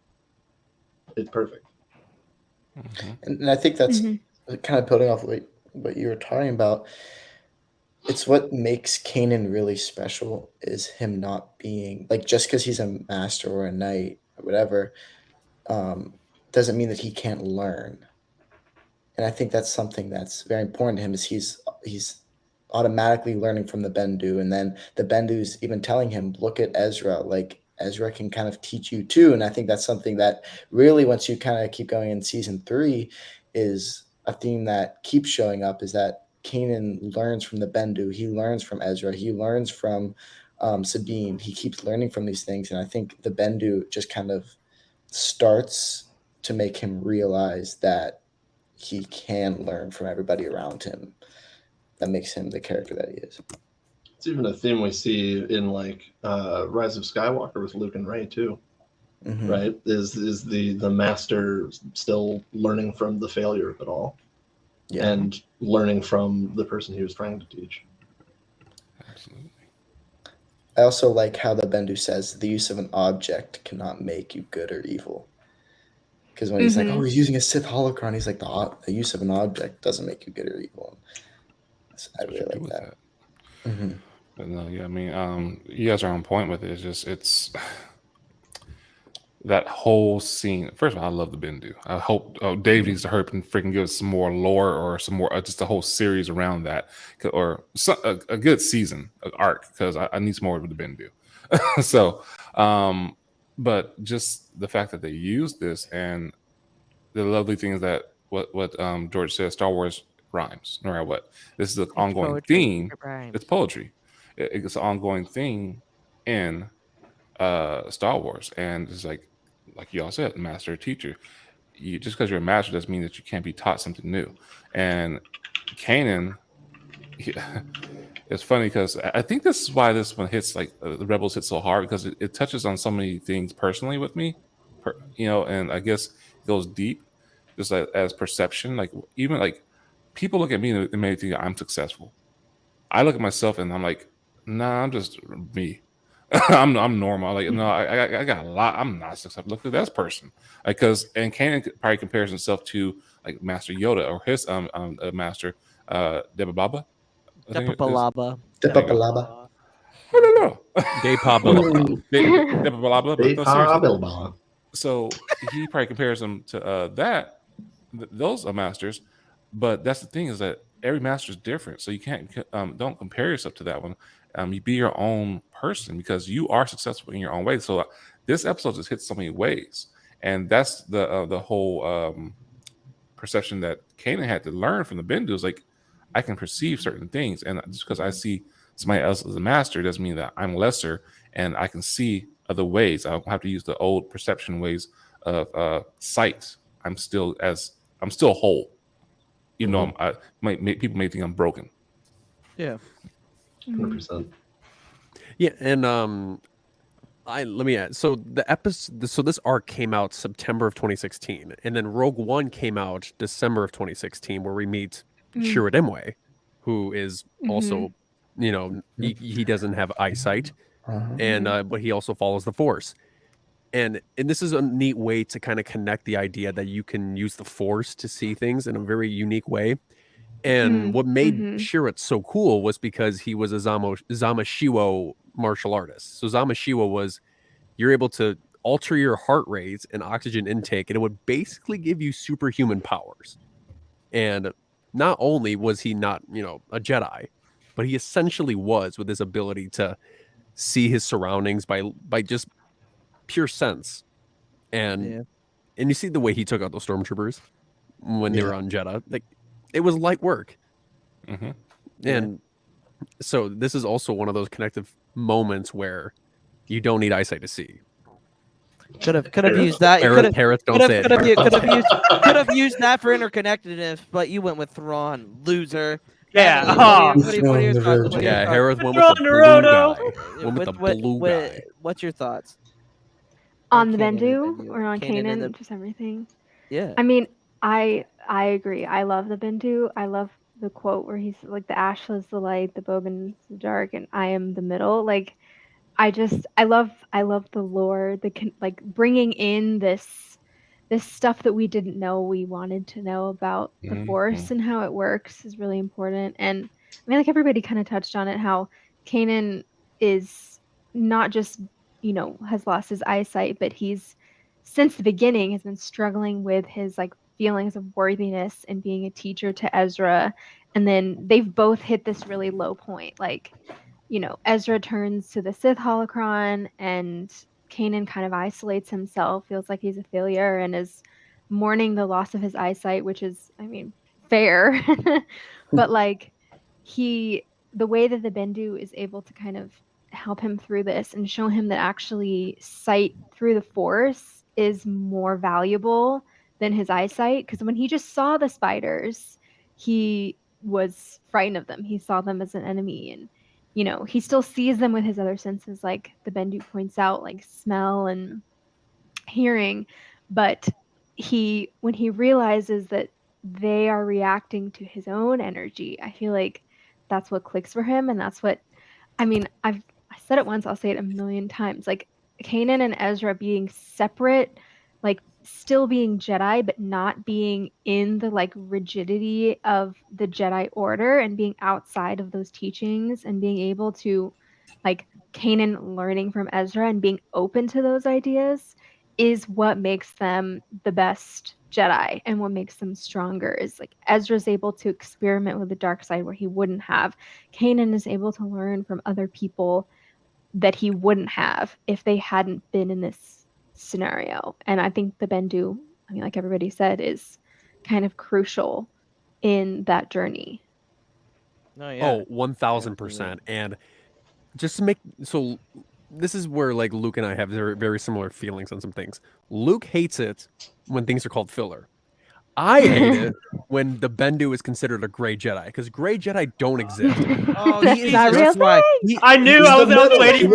it's perfect. And I think that's kind of building off what you were talking about. It's what makes Kanan really special is him not being, like, just because he's a master or a knight or whatever, doesn't mean that he can't learn. And I think that's something that's very important to him, is he's automatically learning from the Bendu, and then the Bendu's even telling him, look at Ezra, like Ezra can kind of teach you too. And I think that's something that really, once you kind of keep going in season 3, is a theme that keeps showing up, is that Kanan learns from the Bendu. He learns from Ezra. He learns from Sabine. He keeps learning from these things. And I think the Bendu just kind of starts to make him realize that he can learn from everybody around him. That makes him the character that he is. It's even a theme we see in, like, Rise of Skywalker with Luke and Rey too, right? Is the master still learning from the failure of it all, and learning from the person he was trying to teach. Absolutely. I also like how the Bendu says the use of an object cannot make you good or evil. Because when he's like, oh, he's using a Sith holocron, he's like, the use of an object doesn't make you good or evil. So I really like that. But no, yeah, I mean, you guys are on point with it. It's that whole scene. First of all, I love the Bendu. I hope Dave needs to hurry and freaking give us some more lore, or some more, just a whole series around that, or a good season, an arc, because I need some more of the Bendu. So, but just the fact that they use this, and the lovely thing is that what George says, Star Wars rhymes, no matter what. This is an ongoing theme. It's poetry. It's an ongoing thing in Star Wars, and it's like y'all said, master teacher. Just because you're a master doesn't mean that you can't be taught something new. And Kanan, it's funny because I think this is why this one hits, like, the Rebels hit so hard, because it touches on so many things personally with me, and I guess it goes deep, just like, as perception. Like, even like people look at me and they may think I'm successful. I look at myself and I'm like, nah, I'm just me. I'm normal. Like, no, I got a lot. I'm not successful. Look at that person. Because and Kanan probably compares himself to like Master Yoda or his master Depaul. Depabalaba. Depapalaba. No. Depaul. Depaul. But no, seriously. Bilbao. So he probably compares them to those masters. But that's the thing is that every master is different. So you can't don't compare yourself to that one. You be your own person because you are successful in your own way. So this episode just hits so many ways, and that's the whole perception that Kanan had to learn from the Bendu is like I can perceive certain things, and just because I see somebody else as a master doesn't mean that I'm lesser, and I can see other ways. I don't have to use the old perception ways of sight. I'm still whole, even though people may think I'm broken. Yeah. 100%. Yeah, and let me add. So the episode, so this arc came out September of 2016, and then Rogue One came out December of 2016, where we meet Shiradimwe, who is also, he doesn't have eyesight, and but he also follows the Force, and this is a neat way to kind of connect the idea that you can use the Force to see things in a very unique way. And what made Hereth so cool was because he was a Zamashiwo martial artist. So Zamashiwo was, you're able to alter your heart rates and oxygen intake, and it would basically give you superhuman powers. And not only was he not, a Jedi, but he essentially was with his ability to see his surroundings by just pure sense. And you see the way he took out those stormtroopers when they were on Jeddah. Like, it was light work. And so this is also one of those connective moments where you don't need eyesight to see. Could have used that. Could have used that for interconnectedness, but you went with Thrawn, loser. Yeah. Hereth went with the blue guy. Went with the blue guy. What's your thoughts? On the Bendu or on Kanan? Just everything. Yeah. I mean, I agree. I love the Bendu. I love the quote where he's like, the ash is the light, the bogan is the dark, and I am the middle. Like, I love the lore, like bringing in this stuff that we didn't know we wanted to know about the Force and how it works is really important. And I mean, like everybody kind of touched on it, how Kanan is not just, has lost his eyesight, but he's since the beginning has been struggling with his like feelings of worthiness and being a teacher to Ezra. And then they've both hit this really low point. Like, Ezra turns to the Sith holocron and Kanan kind of isolates himself, feels like he's a failure, and is mourning the loss of his eyesight, which is, I mean, fair. But like the way that the Bendu is able to kind of help him through this and show him that actually sight through the Force is more valuable than his eyesight. Because when he just saw the spiders, he was frightened of them. He saw them as an enemy, and he still sees them with his other senses, like the Bendu points out, like smell and hearing. But when he realizes that they are reacting to his own energy, I feel like that's what clicks for him. And that's what, I mean, I said it once, I'll say it a million times. Like, Kanan and Ezra being separate, like still being Jedi, but not being in the like rigidity of the Jedi Order and being outside of those teachings and being able to, like, Kanan learning from Ezra and being open to those ideas is what makes them the best Jedi and what makes them stronger. Is like Ezra's able to experiment with the dark side where he wouldn't have. Kanan is able to learn from other people that he wouldn't have if they hadn't been in this scenario. And I think the Bendu, I mean, like everybody said, is kind of crucial in that journey. Oh, 1000%. And just to make, so this is where like Luke and I have very, very similar feelings on some things. Luke hates it when things are called filler. I hate it when the Bendu is considered a gray Jedi, because gray Jedi don't exist. Oh, he is Not just really? right. I knew I was waiting.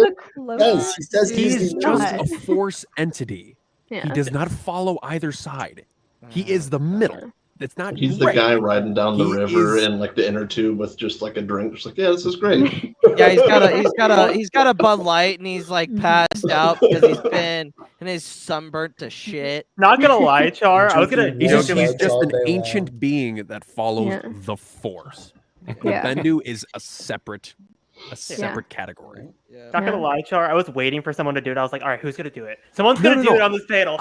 He says He's just a not. force entity. Yeah. He does not follow either side. He is the middle. it's not. He's the great. guy riding down the He river is- in like the inner tube with just like a drink. Just like, yeah, this is great. Yeah, he's got a Bud Light, and he's like passed out because he's been and he's sunburnt to shit. Not gonna lie, Char. I was gonna. Drinking He's warm just, joke he's buds just all an day ancient long. being that follows Yeah. the Force. Yeah. Bendu is a separate category. Yeah. Not gonna Yeah. lie, Char. I was waiting for someone to do it. I was like, all right, who's gonna do it? Someone's No, gonna no, do no. it on this panel.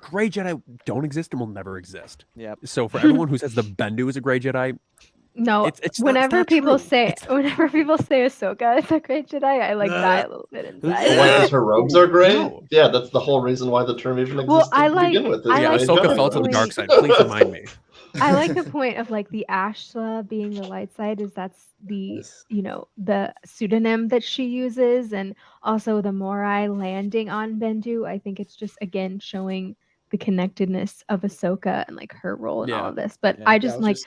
Gray Jedi don't exist and will never exist. Yep. So for everyone who says the Bendu is a Gray Jedi, No, it's whenever not people true. say Ahsoka is a great Jedi, I like die a little bit Why? inside. Because her robes are gray? No. Yeah, that's the whole reason why the term even exists Well, I to like- begin with. is I Yeah, like Grey Ahsoka Jedi fell to the robes. dark side. Please remind me. I like the point of like the Ashla being the light side is that's the Yes. the pseudonym that she uses, and also the Morai landing on Bendu. I think it's just again showing the connectedness of Ahsoka and like her role in all Yeah. of this. But Yeah. I Yeah, just I was like just-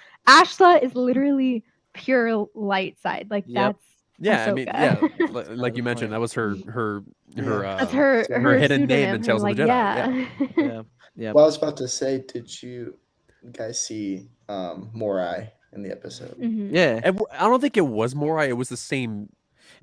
Ashla is literally pure light side. Like Yep. that's Yeah, I mean, yeah, Ahsoka. like you mentioned, that was her that's her her hidden name pseudonym, in Tales of and, the like, Jedi, Yeah. Yeah. Yeah. Well, I was about to say, did you guys see Morai in the episode? Mhm. Yeah. I don't think it was Morai. It was the same.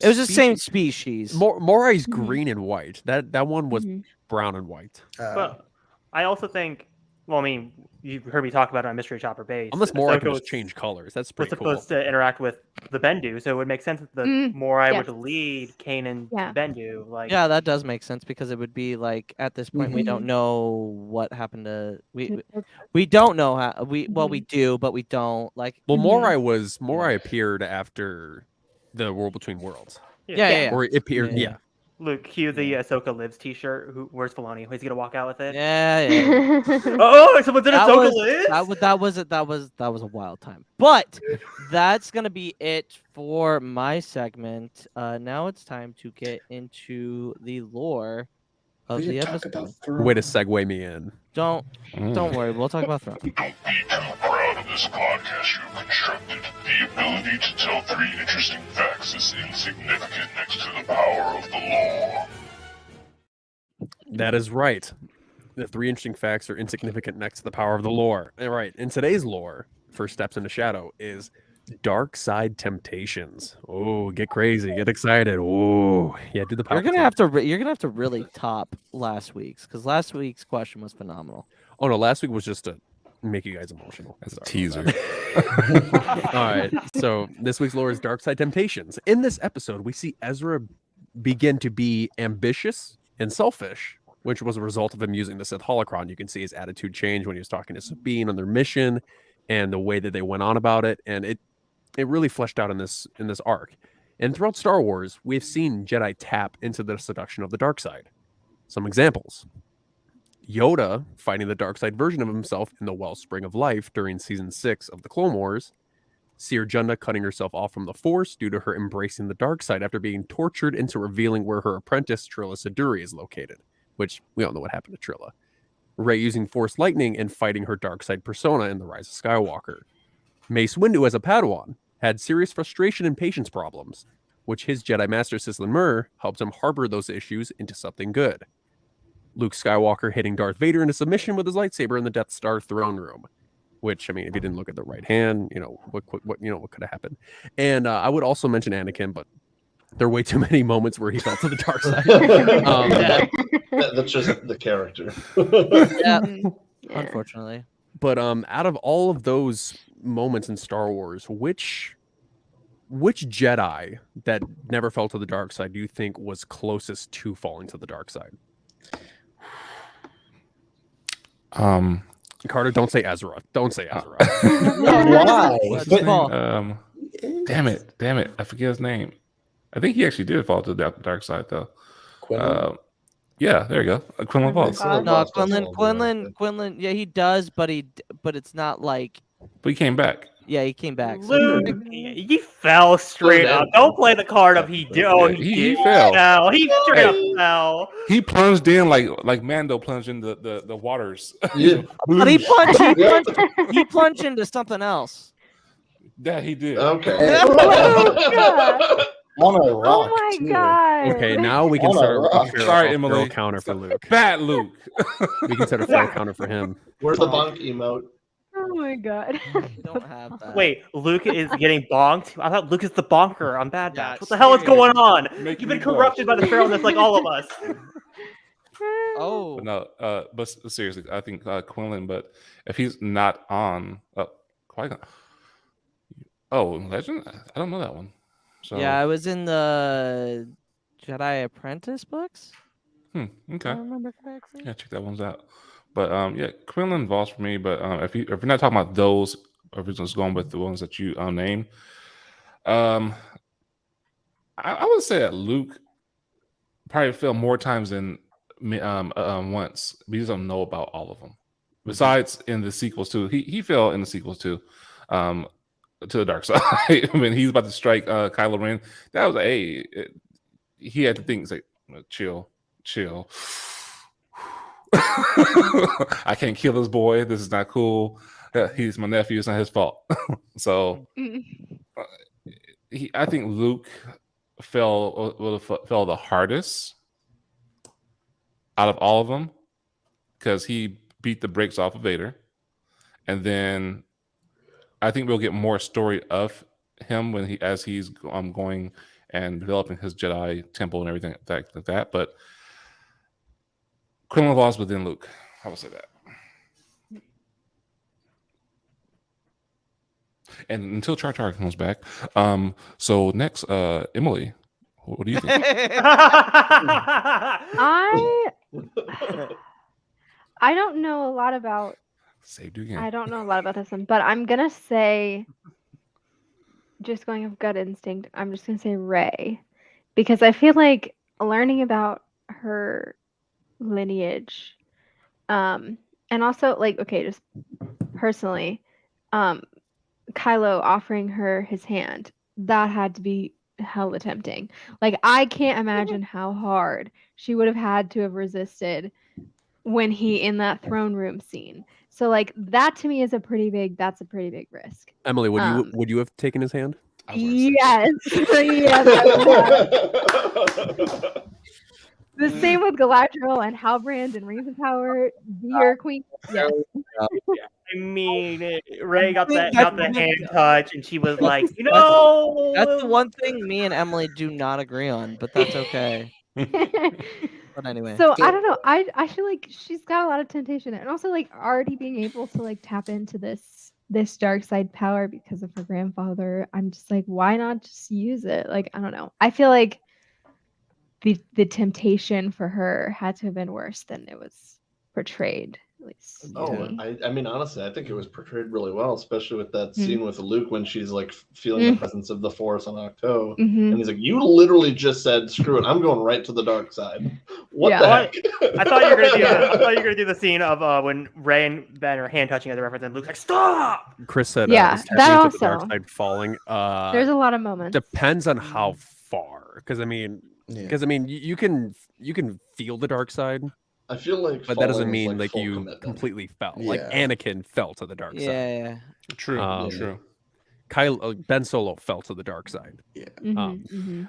It was the same species. Morai's Mhm. green and white. That one was Mhm. brown and white. But I also think. Well, I mean, you heard me talk about it on Mystery Chopper Base. Unless Morai can Ahsoka just was- change colors. That's was pretty cool. supposed to interact with the Bendu, so it would make sense that the Mm, Morai yes. would lead Kanan Yeah. to Bendu. Like, Yeah, that does make sense because it would be like at this point we Mhm. don't know what happened to we don't know how we do but we don't like Well, Mhm. Morai appeared after the World Between Worlds, yeah. or it appeared. Yeah. Yeah. Luke, cue the Ahsoka Lives T-shirt. Where's Filoni? He's gonna walk out with it. Yeah. Oh, someone did That Ahsoka was, Lives. that was a wild time. But that's gonna be it for my segment. Now it's time to get into the lore of We the didn't talk episode. about Thrawn. Way to segue me in. Don't worry, we'll talk about Thrawn. Don't be too proud of this podcast you've constructed. The ability to tell 3 interesting facts is insignificant next to the power of the law. That is right. The 3 interesting facts are insignificant next to the power of the lore. All right. In today's lore, for Steps into Shadow, is dark side temptations. Oh, get crazy, get excited. Oh, yeah, do the. You're gonna Palpatine. have to really top last week's because last week's question was phenomenal. Oh no, last week was just to make you guys emotional. As a Sorry teaser. about that. All right. So this week's lore is dark side temptations. In this episode, we see Ezra begin to be ambitious and selfish, which was a result of him using the Sith holocron. You can see his attitude change when he was talking to Sabine on their mission, and the way that they went on about it, and it really fleshed out in this arc. And throughout Star Wars, we've seen Jedi tap into the seduction of the dark side. Some examples: Yoda fighting the dark side version of himself in the Wellspring of Life during season 6 of the Clone Wars. Seer Junda cutting herself off from the Force due to her embracing the dark side after being tortured into revealing where her apprentice Trilla Siduri is located, which we all know what happened to Trilla. Rey using Force lightning and fighting her dark side persona in The Rise of Skywalker. Mace Windu as a Padawan had serious frustration and patience problems, which his Jedi Master Sislin Mur helped him harbor those issues into something good. Luke Skywalker hitting Darth Vader into submission with his lightsaber in the Death Star throne room, which, I mean, if you didn't look at the right hand, what could have happened. And I would also mention Anakin, but there are way too many moments where he fell to the dark side. That's just the character. Yeah, Mhm. Yeah. unfortunately. But out of all of those moments in Star Wars, which Jedi that never fell to the dark side do you think was closest to falling to the dark side? Carter, don't say Ezra. Don't say Ezra. Why? Let's But- fall. Damn it! I forget his name. I think he actually did fall to the dark side though. Quinlan? Yeah, there you go. Quinlan Falls. God. No, Quinlan. Quinlan. Yeah, he does, but it's not like. But he came back. Yeah, he came back. So Luke, he fell straight up. Don't play the card of he did. Oh, Yeah, he he did. fell. He straight up fell. He plunged in like Mando plunged in the waters. Yeah. but he plunged into something else. That he did. Okay. On a Oh rock. my too. god. Okay, now we can On a start rock. a feral- Sorry, a Emily. feral counter for Luke. Fat Luke. We can set a feral counter for him. Where's the bonk emote? Oh my god. We don't have that. Wait, Luke is getting bonked? I thought Luke is the bonker on Bad Yeah, Batch. What the hell is going on? Make You've me been corrupted by the feralness like all of us. Oh. But no, but seriously, I think Quinlan. But if he's not on, Qui-Gon. Oh, Legend. I don't know that one. So Yeah, I was in the Jedi Apprentice books. If okay. I remember correctly. Yeah, check that one's out. But yeah, Quinlan Voss for me. But if you're not talking about those, or if you're just going with the ones that you named, I would say that Luke probably fell more times than once. We just don't know about all of them. Besides in the sequels too, he fell in the sequels too, to the dark side. When he's about to strike Kylo Ren, that was he had to think, it's like, chill. I can't kill this boy. This is not cool. He's my nephew. It's not his fault. So I think Luke fell the hardest out of all of them because he beat the brakes off of Vader, and then I think we'll get more story of him as he's going and developing his Jedi temple and everything like that. But Criminal Laws within Luke, I will say that. And until Char comes back, so next, Emily, what do you think? I don't know a lot about. Saved you again. I don't know a lot about this one, but I'm gonna say, just going off gut instinct, I'm just gonna say Rey, because I feel like learning about her lineage, and also like, okay, just personally, Kylo offering her his hand, that had to be hella tempting. Like, I can't imagine how hard she would have had to have resisted when he in that throne room scene. So like, that to me is a pretty big risk. Emily, would you have taken his hand? Yes. Yes, I would have. The same with Galadriel and Halbrand and Rings of Power, Dear Queen. Yes. I mean, Ray got the hand touch, and she was like, you know, that's the one thing me and Emily do not agree on, but that's okay. But anyway, so I don't know. I feel like she's got a lot of temptation there, and also like already being able to like tap into this dark side power because of her grandfather. I'm just like, why not just use it? Like, I don't know. I feel like the temptation for her had to have been worse than it was portrayed, at least. I mean, honestly, I think it was portrayed really well, especially with that scene with Luke when she's like feeling the presence of the Force on Octo, and he's like, "You literally just said, screw it, I'm going right to the dark side." What the heck? I thought you were gonna do the scene of when Rey and Ben are hand touching at the reference, and Luke's like, "Stop!" Chris said, Yeah, is that tapping into the dark also. side falling. There's a lot of moments. Depends on how far, because I mean, you can feel the dark side. I feel like, but that doesn't falling is, mean like you commitment. completely fell. Yeah. Like Anakin fell to the dark side. yeah. True. True. Ben Solo fell to the dark side. Yeah.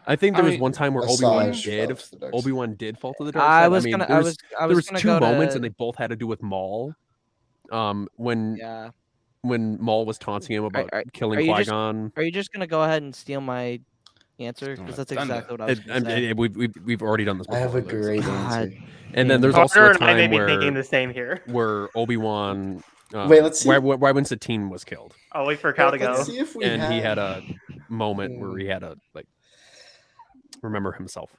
I think there was one time where Obi-Wan Asajj did. fell to the dark side. Obi-Wan did fall to the dark side. I was mean, gonna. there I was was two gonna go moments, to, and they both had to do with Maul. When Yeah. when Maul was taunting him about killing are you just- Qui-Gon. Are you just gonna go ahead and steal my answer? Because that's exactly what I was gonna say. We've already done this before. I have a Luke, great so- answer. And then there's Carter also a and I may time be thinking the same here. where Obi-Wan. Wait, let's see. Why when Satine was killed. I'll wait for Cal to go. Let's see if we And have... he had a moment where he had to like remember himself.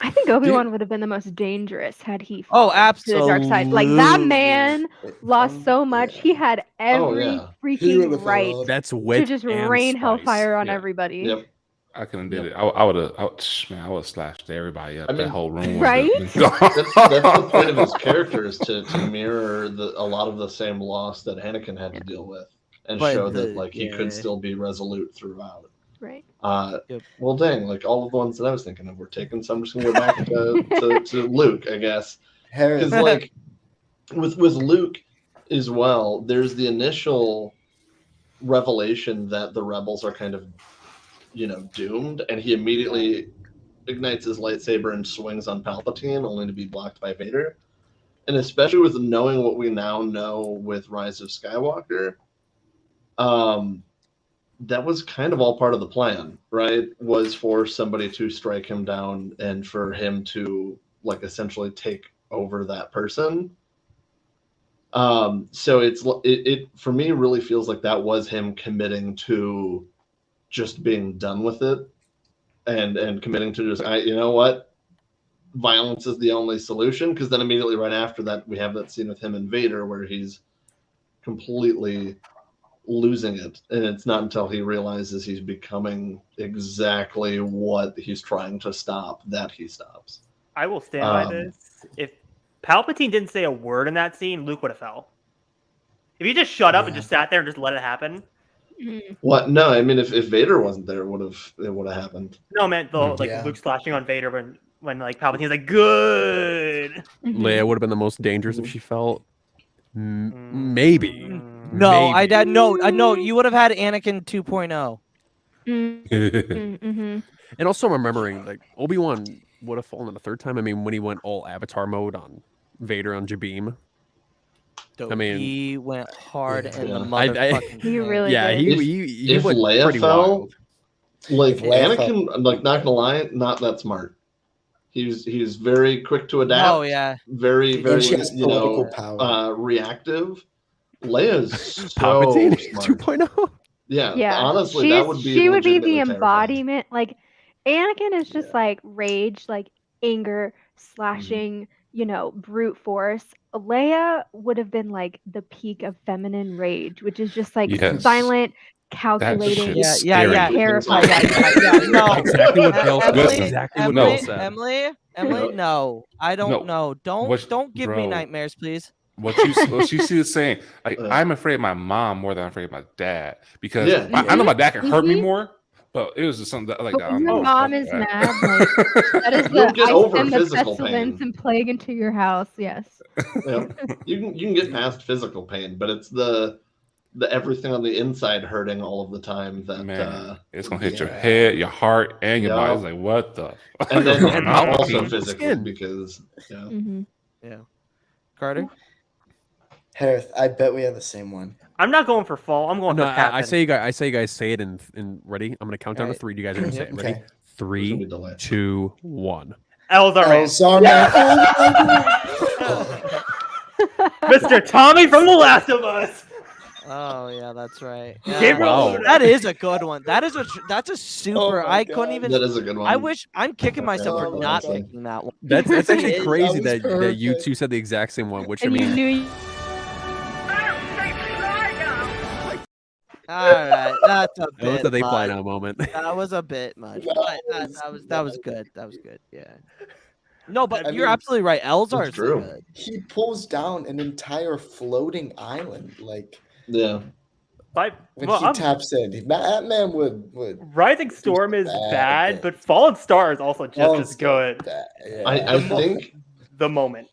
I think Obi-Wan would have been the most dangerous had he Oh, fallen to the dark side. Like, that man lost so much. Yeah. he had every yeah. He freaking would've right fell off. That's to wit just and rain spice. hellfire on Yeah. everybody. Yep. I couldn't have did it. I would have. Man, I would have slashed everybody up. I mean, that whole room. right? That's the point of his character, is to mirror a lot of the same loss that Anakin had to deal with, and But show the- that like he yeah. could still be resolute throughout. Right. Yep. Well, dang, like all of the ones that I was thinking of were taken, so I'm just gonna go back to Luke, I guess, Hereth. because like with Luke as well, there's the initial revelation that the rebels are kind of, doomed, and he immediately ignites his lightsaber and swings on Palpatine, only to be blocked by Vader. and especially with knowing what we now know with Rise of Skywalker, that was kind of all part of the plan, right? Was for somebody to strike him down and for him to like essentially take over that person. So it for me really feels like that was him committing to just being done with it and committing to just you know what, violence is the only solution, because then immediately right after that we have that scene with him and Vader where he's completely losing it, and it's not until he realizes he's becoming exactly what he's trying to stop that he stops. I will stand by this. If Palpatine didn't say a word in that scene, Luke would have fell. If he just shut up and just sat there and just let it happen. What? No, I mean, if Vader wasn't there, it would have happened. No, man, though, like Luke slashing on Vader when like Palpatine's like, good. Leia would have been the most dangerous if she felt. Maybe. No, Maybe. no. You would have had Anakin 2.0. And also, I'm remembering like Obi-Wan would have fallen a third time. I mean, when he went all Avatar mode on Vader on Jabim. I mean, he went hard in the Yeah. motherfucking. He really yeah, did. he If went Leia pretty fell, wild. like If Leia Anakin, like not gonna lie, not that smart. He's very quick to adapt. Oh yeah. Very And she has you know, political power. Reactive. Leia's so Palpatine smart. 2.0. Yeah, honestly, She's- that would be she would be legitimately the terrifying. embodiment. Like Anakin is just like rage, like anger, slashing, you know, brute force. Leia would have been like the peak of feminine rage, which is just like Yes. silent, That calculating, shit's Yeah. scary. terrifying. No. Exactly what Bill said. Emily, Exactly what Emily, Bill said. Emily, no. I don't know. Don't give me bro. nightmares, please. What she was saying, like, I'm afraid of my mom more than I'm afraid of my dad, because Yeah. I know my dad can hurt me Mhm. more, but it was just something that, like, But I when don't your know, mom fuck is that. mad, like that is You'll the get I over send the physical pestilence pain. and plague into your house. Yes. Yeah. You can get past physical pain, but it's the everything on the inside hurting all of the time that Man, it's gonna hit your yeah. head, your heart, and your body. Yeah. It's like, what the? and then And also Palpatine. physically, Skin. because Yeah. Carter. Hereth, I bet we have the same one. I'm not going for fall. I'm going No, for Captain. I say you guys say it and ready. I'm gonna count down to Right. 3. Do you guys are gonna say it? Ready? Okay. There's gonna be 3, delay. 2, 1. Elzar, Elzar. Mr. Tommy from The Last of Us. Oh yeah, that's right. Gabriel Wow. Luna. That is a good one. That's a super. Oh my I couldn't God. even. That is a good one. I wish I'm kicking myself Oh for my not God. picking that one. That's actually That crazy was that you perfect. two said the exact same one. Which I And you mean, knew. All right, that's a I looked bit at they fly much. now moment. That was a bit much. That But was that was good. That was good. Yeah. No, but I you're mean, absolutely right. Elzar it's is true. good. He pulls down an entire floating island. Like Yeah. when he taps in, that man would. Rising Storm is bad bad, things. but Fallen Star is also just Fallen as Star good. bad, yeah. I think The moment.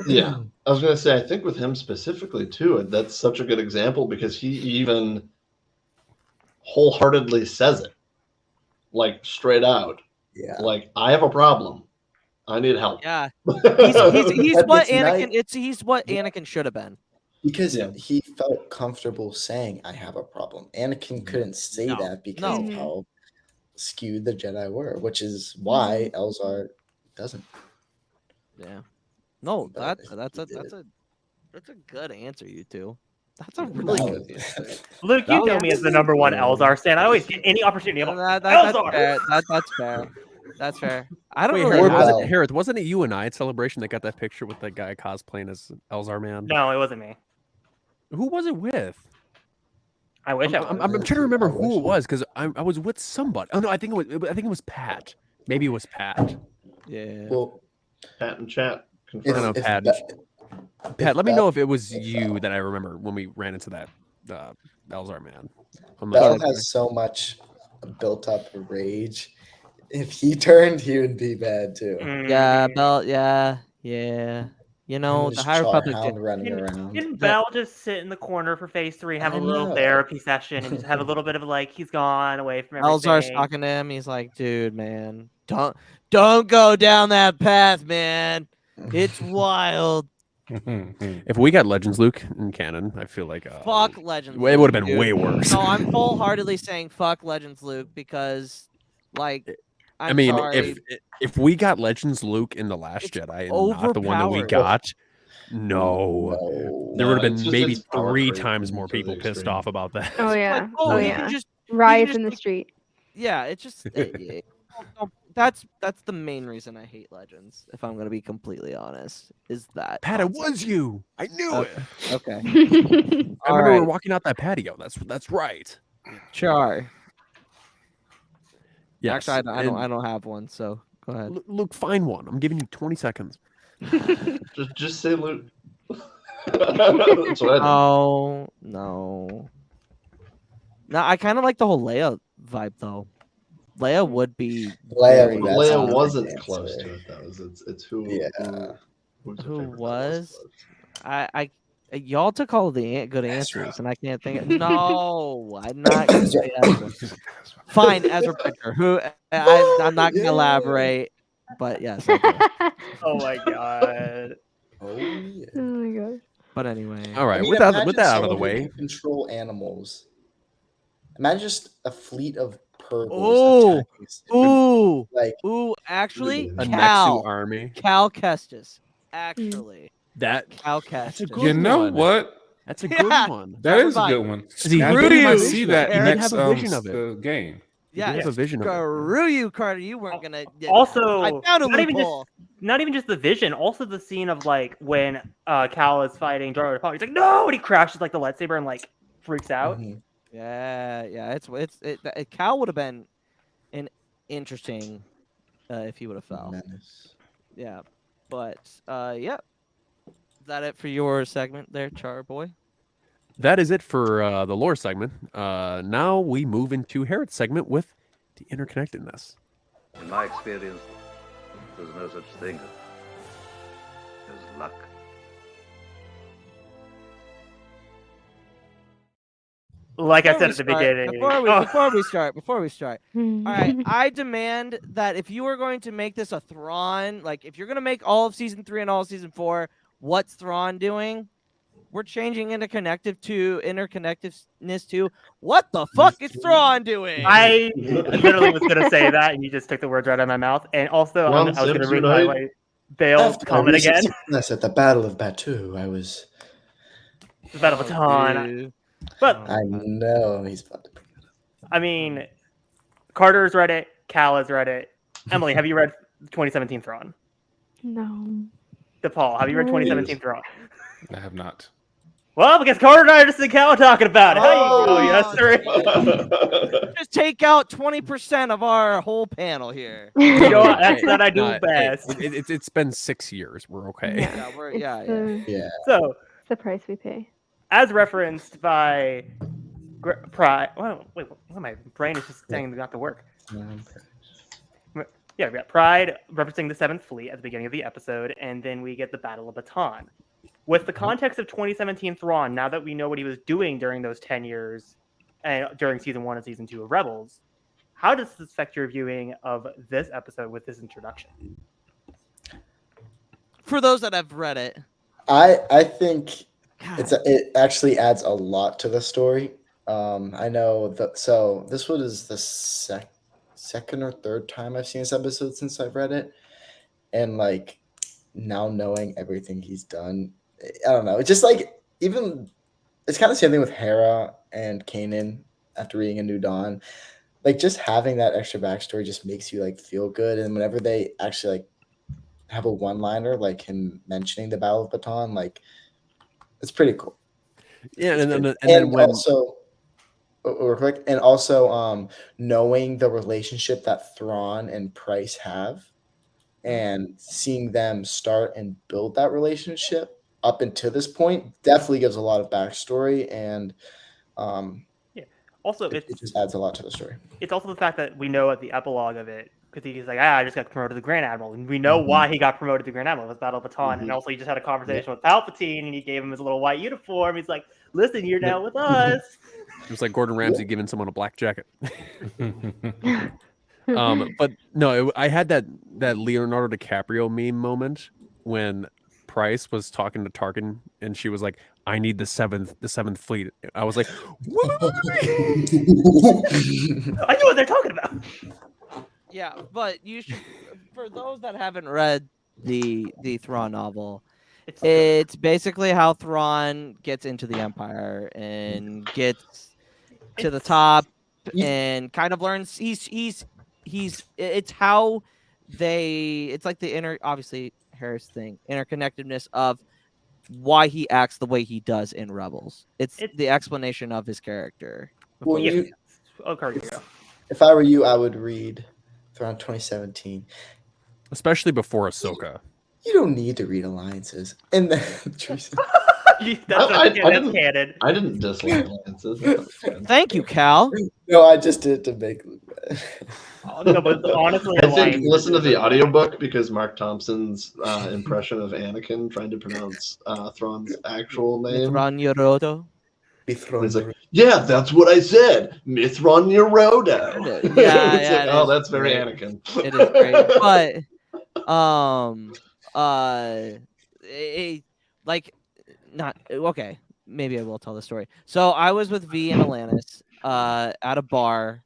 yeah. I was gonna say I think with him specifically too, that's such a good example because he even wholeheartedly says it. Like straight out. Yeah. Like I have a problem. I need help. Yeah. He's But what it's Anakin. He's what Anakin should have been. Because Yeah. he felt comfortable saying, "I have a problem." Anakin couldn't say No, that because no. of how skewed the Jedi were, which is why Elzar doesn't. Yeah. No, But that's he did. a good answer, you two. That's a really That good was- answer. Luke, you know me as the number one Elzar stan. I always get any opportunity. I'm like, That's Elzar! fair. That's fair. That's fair. I don't Wait, really Or Hereth, have Bell. Hereth, wasn't it you and I at Celebration that got that picture with that guy cosplaying as Elzar Man? No, it wasn't me. Who was it with? I wish I was. I'm trying to remember I who wish it was because I was with somebody. Oh no, I think it was Pat. Maybe it was Pat. Yeah. Well, Pat and chat. I don't know, Pat. Be- Pat, let me Bell- know if it was you that I remember when we ran into that Elzar Man. I'm not Bell sure. has so much built up rage. If he turned, he would be bad too. Yeah, Bell. Yeah. You know, And the this High Republic. Charhound running around. Didn't Bell just sit in the corner for phase 3, have a I little know. therapy session, and just have a little bit of like he's gone away from everything? Elzar's talking to him. He's like, "Dude, man, don't go down that path, man. It's wild." If we got Legends Luke in canon, I feel like Fuck Legends. it would have Luke, been dude. way worse. No, I'm wholeheartedly saying fuck Legends Luke because, like, I'm mean, sorry. if we got Legends Luke in The Last It's Jedi and not the one that we overpowered. got, no. There would have it's been just maybe its power 3 creep times to more the people pissed extreme. off about that. Oh yeah. Like, oh, you yeah. can just Riots just, in the like- street. yeah, it's just that's the main reason I hate Legends. If I'm gonna be completely honest, is that Pat, it concept. was you. I knew it. Okay, I all remember we were right, walking out that patio. That's right. Char. Yes. Actually, I and don't have one. So go ahead. Luke, find one. I'm giving you 20 seconds. Just say Luke. That's what I did. Oh no. No, I kind of like the whole Leia vibe though. Leia would be Leia, very- that's Leia honestly wasn't the close answer. to it though. It's who Yeah. who's your Who favorite that was? close. I y'all took all the good answers, and I can't think. No, I'm not gonna say Ezra. Fine, Ezra Bridger. Who I'm not gonna Yeah. elaborate, but yes. I do. Oh my god. Oh yeah. Oh my gosh. But anyway. All right, I mean, with that imagine out of the someone who way, can control animals. Imagine just a fleet of purgles. Oh, attacking cities. Ooh, Like ooh. Actually, a Nexu Cal army. Kestis. Actually, That Cal That's a Kestis. good You know one. what? That's a Yeah. good one. That is a Everybody. good one. he I Screw think we might you, see that Eric. next Have a vision of it. game. He did Yeah, have a vision of it. screw you, Carter. You weren't gonna. Also, I found a not even just loophole. not even just the vision, also the scene of like when Cal is fighting Darth Vader. He's like, no, and he crashes like the lightsaber and like freaks out. mhm. Yeah. Cal would have been an interesting if he would have fell. Menace. Yeah, but yeah. Is that it for your segment there, Char boy? That is it for the lore segment. Now we move into Hereth's segment with the interconnectedness. In my experience, there's no such thing as luck. Like I Before said we at the start- beginning. Before we start. All right, I demand that if you are going to make this a Thrawn, like if you're going to make all of season 3 and all of season 4, what's Thrawn doing? We're changing interconnectedness to what the fuck is Thrawn doing? I literally was gonna say that, and you just took the words right out of my mouth. And also, I was gonna read my like Bale's After comment my again. recent success at the Battle of Batu, I was. The Battle of Baton. Dude. But Oh, I know he's about to bring it up. I mean, Carter's read it. Cal has read it. Emily, have you read 2017 Thrawn? No. Depaul, have you read No. 2017 Thrawn? I have not. Well, because Carter and I are just in Cal talking about it. How you Oh, doing, yes, sir? Just take out 20% of our whole panel here. You know what? That's Hey, what I do hey, best. it's been 6 years. We're okay. Yeah, It's the, Yeah. So, it's the price we pay. as referenced by Pride. Well, wait, what my brain is just saying not to work. Yeah, we got Pride referencing the 7th Fleet at the beginning of the episode, and then we get the Battle of Baton. With the context of 2017 Thrawn, now that we know what he was doing during those 10 years, and during season 1 and season 2 of Rebels, how does this affect your viewing of this episode with this introduction? For those that have read it, I think God, it actually adds a lot to the story. I know that. So this was the second or third time I've seen this episode since I've read it, and like now knowing everything he's done, I don't know. It's just like even it's kind of the same thing with Hera and Kanan after reading A New Dawn. Like just having that extra backstory just makes you like feel good, and whenever they actually like have a one-liner like him mentioning the Battle of Baton, like it's pretty cool. Yeah, It's and pretty- then when also real quick, and also knowing the relationship that Thrawn and Price have and seeing them start and build that relationship up until this point definitely gives a lot of backstory, and Also, it just adds a lot to the story. it's also the fact that we know at the epilogue of it, because he's like, I just got promoted to Grand Admiral, and we know why he got promoted to Grand Admiral. It was Battle of Baton, and also he just had a conversation with Palpatine, and he gave him his little white uniform. He's like, listen, you're now with us. it was like Gordon Ramsay giving someone a black jacket. But no, I had that Leonardo DiCaprio meme moment when Price was talking to Tarkin, and she was like, "I need the seventh fleet." I was like, I know what they're talking about. Yeah, but you should, for those that haven't read the Thrawn novel, it's basically how Thrawn gets into the Empire and gets to the top and kind of learns it's how it's like the obviously Harris thing, interconnectedness of why he acts the way he does in Rebels. It's the explanation of his character. Well, Yeah. Okay, yeah. If I were you, I would read Thrawn 2017. especially before Ahsoka. You don't need to read Alliances. And then Teresa. That's canon. I didn't dislike Alliances. Thank you, Cal. No, I just did it to make. No, but honestly, I think listen to the audiobook because Mark Thompson's impression of Anakin trying to pronounce Thrawn's actual name. Mithran Yoroto. He's like, yeah, that's what I said. Mithran Yoroto. Yeah, it's like, oh, that's very great. Anakin. It is great. But not okay. Maybe I will tell the story. So I was with V and Alanis at a bar.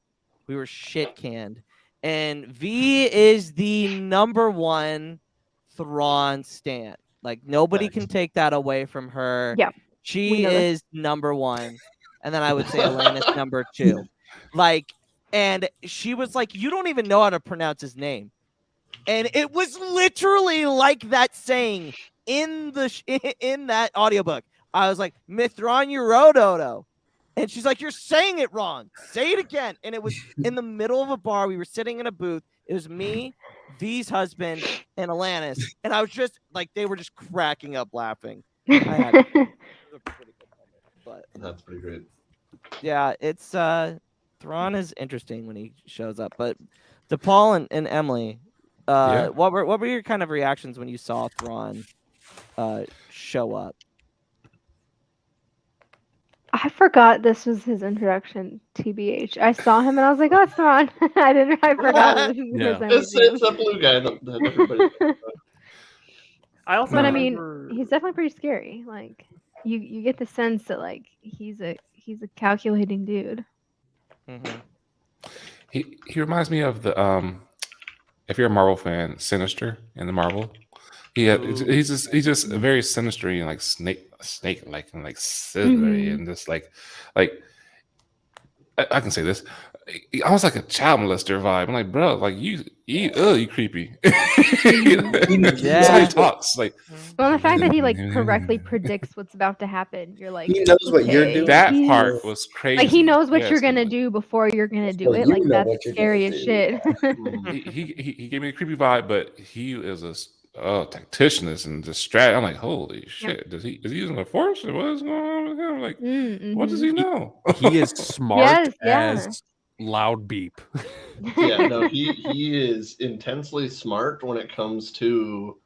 We were shit canned, and V is the #1 Thrawn stan. Like nobody can take that away from her. Yeah, she is #1, and then I would say Alanis #2. Like, and she was like, "You don't even know how to pronounce his name." And it was literally like that saying in that audiobook. I was like, Mithran Yorododo. And she's like, you're saying it wrong. Say it again. And it was in the middle of a bar. We were sitting in a booth. It was me, V's husband, and Alanis. And I was just like, they were just cracking up laughing. It was a pretty good moment, but that's pretty great. Yeah, it's Thrawn is interesting when he shows up. But DePaul and Emily, what were your kind of reactions when you saw Thrawn show up? I forgot this was his introduction. TBH, I saw him and I was like, "Oh, it's Thrawn." I forgot. It's that blue guy that everybody. But I mean, he's definitely pretty scary. Like, you get the sense that like he's a calculating dude. Mm-hmm. He reminds me of the if you're a Marvel fan, Sinister in the Marvel. He's just very sinister and like snake like and like silvery and just like I can say this. Almost like a child molester vibe. I'm like, bro, like you creepy. That's how he talks. Like, well, the fact that he like correctly predicts what's about to happen, you're like, he knows what you're doing. That part was crazy. Like he knows what you're gonna do before you're gonna do it. Like that's scary as shit. he gave me a creepy vibe, but he is a tactician and distract. I'm like, holy shit! Is he using the force? What is going on with him? Like, what does he know? He is smart as loud beep. Yeah, no, he is intensely smart when it comes to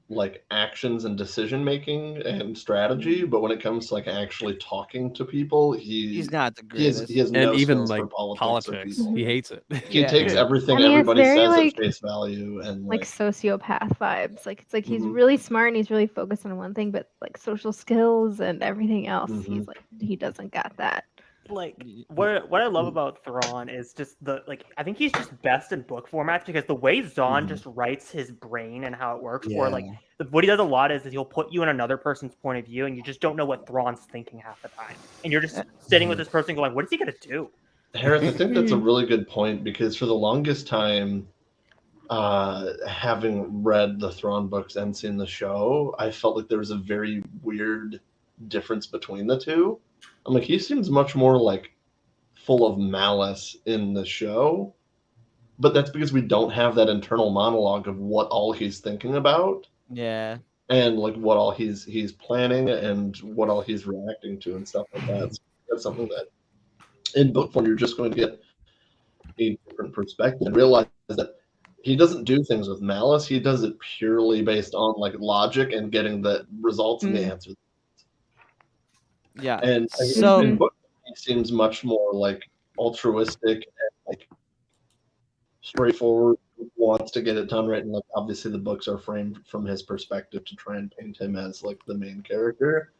like actions and decision making and strategy, but when it comes to like actually talking to people, he's not the greatest. He has no and even skills like for politics, he hates it. He takes everything everybody says at face value and like sociopath vibes. Like it's like he's really smart and he's really focused on one thing, but like social skills and everything else, he's like he doesn't got that. Like what I love about Thrawn is just I think he's just best in book formats because the way Zahn just writes his brain and how it works, or like what he does a lot is he'll put you in another person's point of view and you just don't know what Thrawn's thinking half the time, and you're just sitting with this person going, "What is he gonna do?" Hereth, I think that's a really good point because for the longest time, having read the Thrawn books and seen the show, I felt like there was a very weird difference between the two. I'm like, he seems much more like full of malice in the show, but that's because we don't have that internal monologue of what all he's thinking about. Yeah. And like what all he's planning and what all he's reacting to and stuff like that. So that's something that in book form you're just going to get a different perspective and realize that he doesn't do things with malice. He does it purely based on like logic and getting the results and the answers. Yeah. And so in book, he seems much more like altruistic and like straightforward wants to get it done right, and like obviously the books are framed from his perspective to try and paint him as like the main character.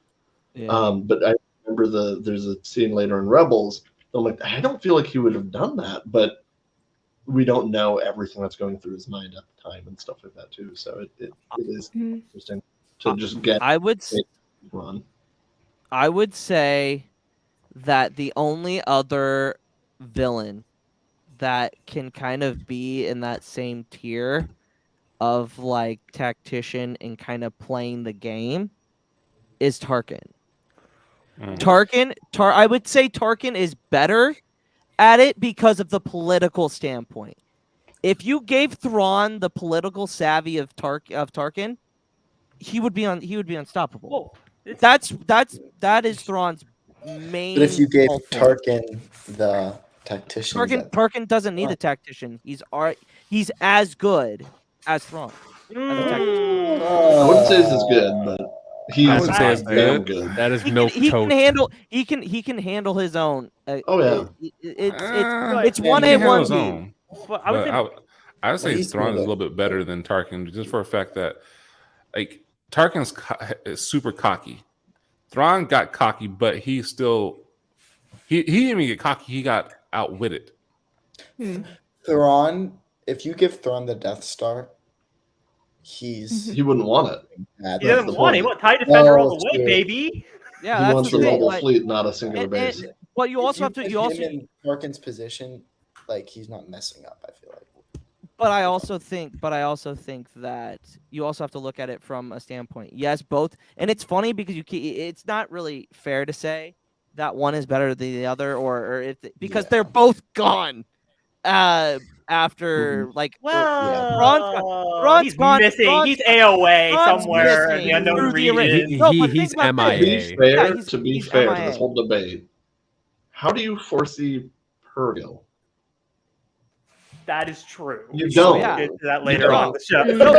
Yeah. But I remember there's a scene later in Rebels. I'm like, I don't feel like he would have done that, but we don't know everything that's going through his mind at the time and stuff like that too. So it is Mhm. interesting to just get I would run. I would say that the only other villain that can kind of be in that same tier of like tactician and kind of playing the game is Tarkin. I would say Tarkin is better at it because of the political standpoint. If you gave Thrawn the political savvy of Tarkin, he would be unstoppable. Whoa, That is Thrawn's main. But if you gave fault point. Tarkin the tactician, Tarkin doesn't need a tactician. He's as good as Thrawn. As a tactician. I wouldn't say it's as good, but he's I wouldn't say it's damn good. good. That is He milk can toast. he can handle his own. Oh, yeah. It's Yeah, one he A can handle one his B. own. But I would say I would say he's Thrawn is a doing little bit better than Tarkin, just for a fact that like Tarkin's is super cocky. Thrawn got cocky, but he still he didn't even get cocky. He got outwitted. Thrawn, if you give Thrawn the Death Star, He wouldn't want it. he doesn't want it. He wants TIE Defender all the way, baby. Yeah, He that's wants the a thing. global Like, fleet, not a singular base. but you also have to. You also. in Tarkin's position, like he's not messing up. I feel like. But I also think that you also have to look at it from a standpoint. Yes, both, and it's funny because it's not really fair to say that one is better than the other, because they're both gone. After like Well, he's missing. He's AOA Thrawn's somewhere in the missing unknown through the region. He's To MIA. be fair to MIA. this whole debate, how do you foresee Purrgil? That is true. You don't. We'll get to that later on in the show. No,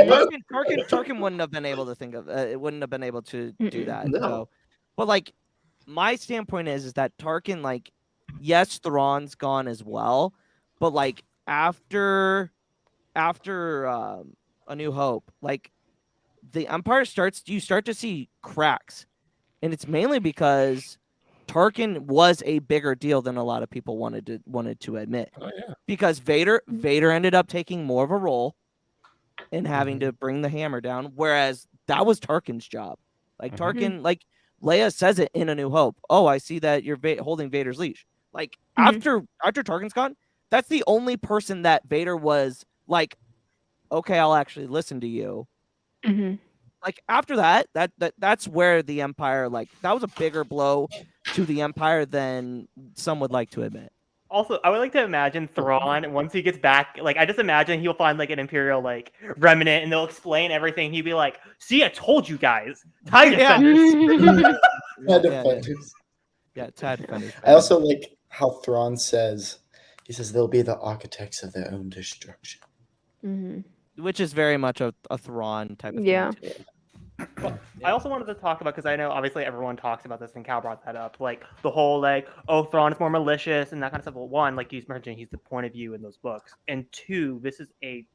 Tarkin wouldn't have been able to think of. Wouldn't have been able to do that. No. So, but like, my standpoint is that Tarkin, like, yes, Thrawn's gone as well, but like after A New Hope, like the Empire you start to see cracks, and it's mainly because Tarkin was a bigger deal than a lot of people wanted to admit. Oh, yeah. Because Vader ended up taking more of a role in having to bring the hammer down, whereas that was Tarkin's job. Like Tarkin, like Leia says it in A New Hope. Oh, I see that you're holding Vader's leash. Like after Tarkin's gone, that's the only person that Vader was like, okay, I'll actually listen to you. Like after that's where the Empire, like, that was a bigger blow to the Empire than some would like to admit. Also, I would like to imagine Thrawn, once he gets back, like, I just imagine he'll find, like, an Imperial, like, remnant, and they'll explain everything. He'd be like, see, I told you guys. TIE Defenders. TIE Defenders. Yeah, TIE Defenders. I also like how Thrawn says, he says they'll be the architects of their own destruction. Which is very much a Thrawn type of Yeah. thing. Too. Well, I also wanted to talk about, because I know obviously everyone talks about this, and Cal brought that up, like the whole like, oh, Thrawn is more malicious and that kind of stuff. Well, one, like you mentioned, he's the point of view in those books, and two, this is a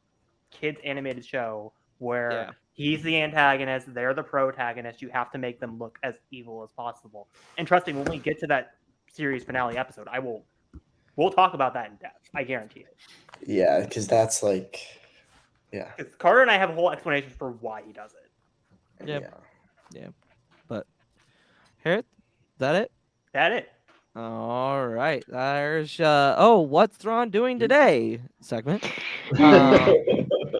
kids animated show where he's the antagonist, they're the protagonist. You have to make them look as evil as possible. And trust me, when we get to that series finale episode, we'll talk about that in depth. I guarantee it. Yeah, because that's like, Because Carter and I have a whole explanation for why he does it. Yeah. But Hereth, that it? That it. All right. There's what's Thrawn doing today segment.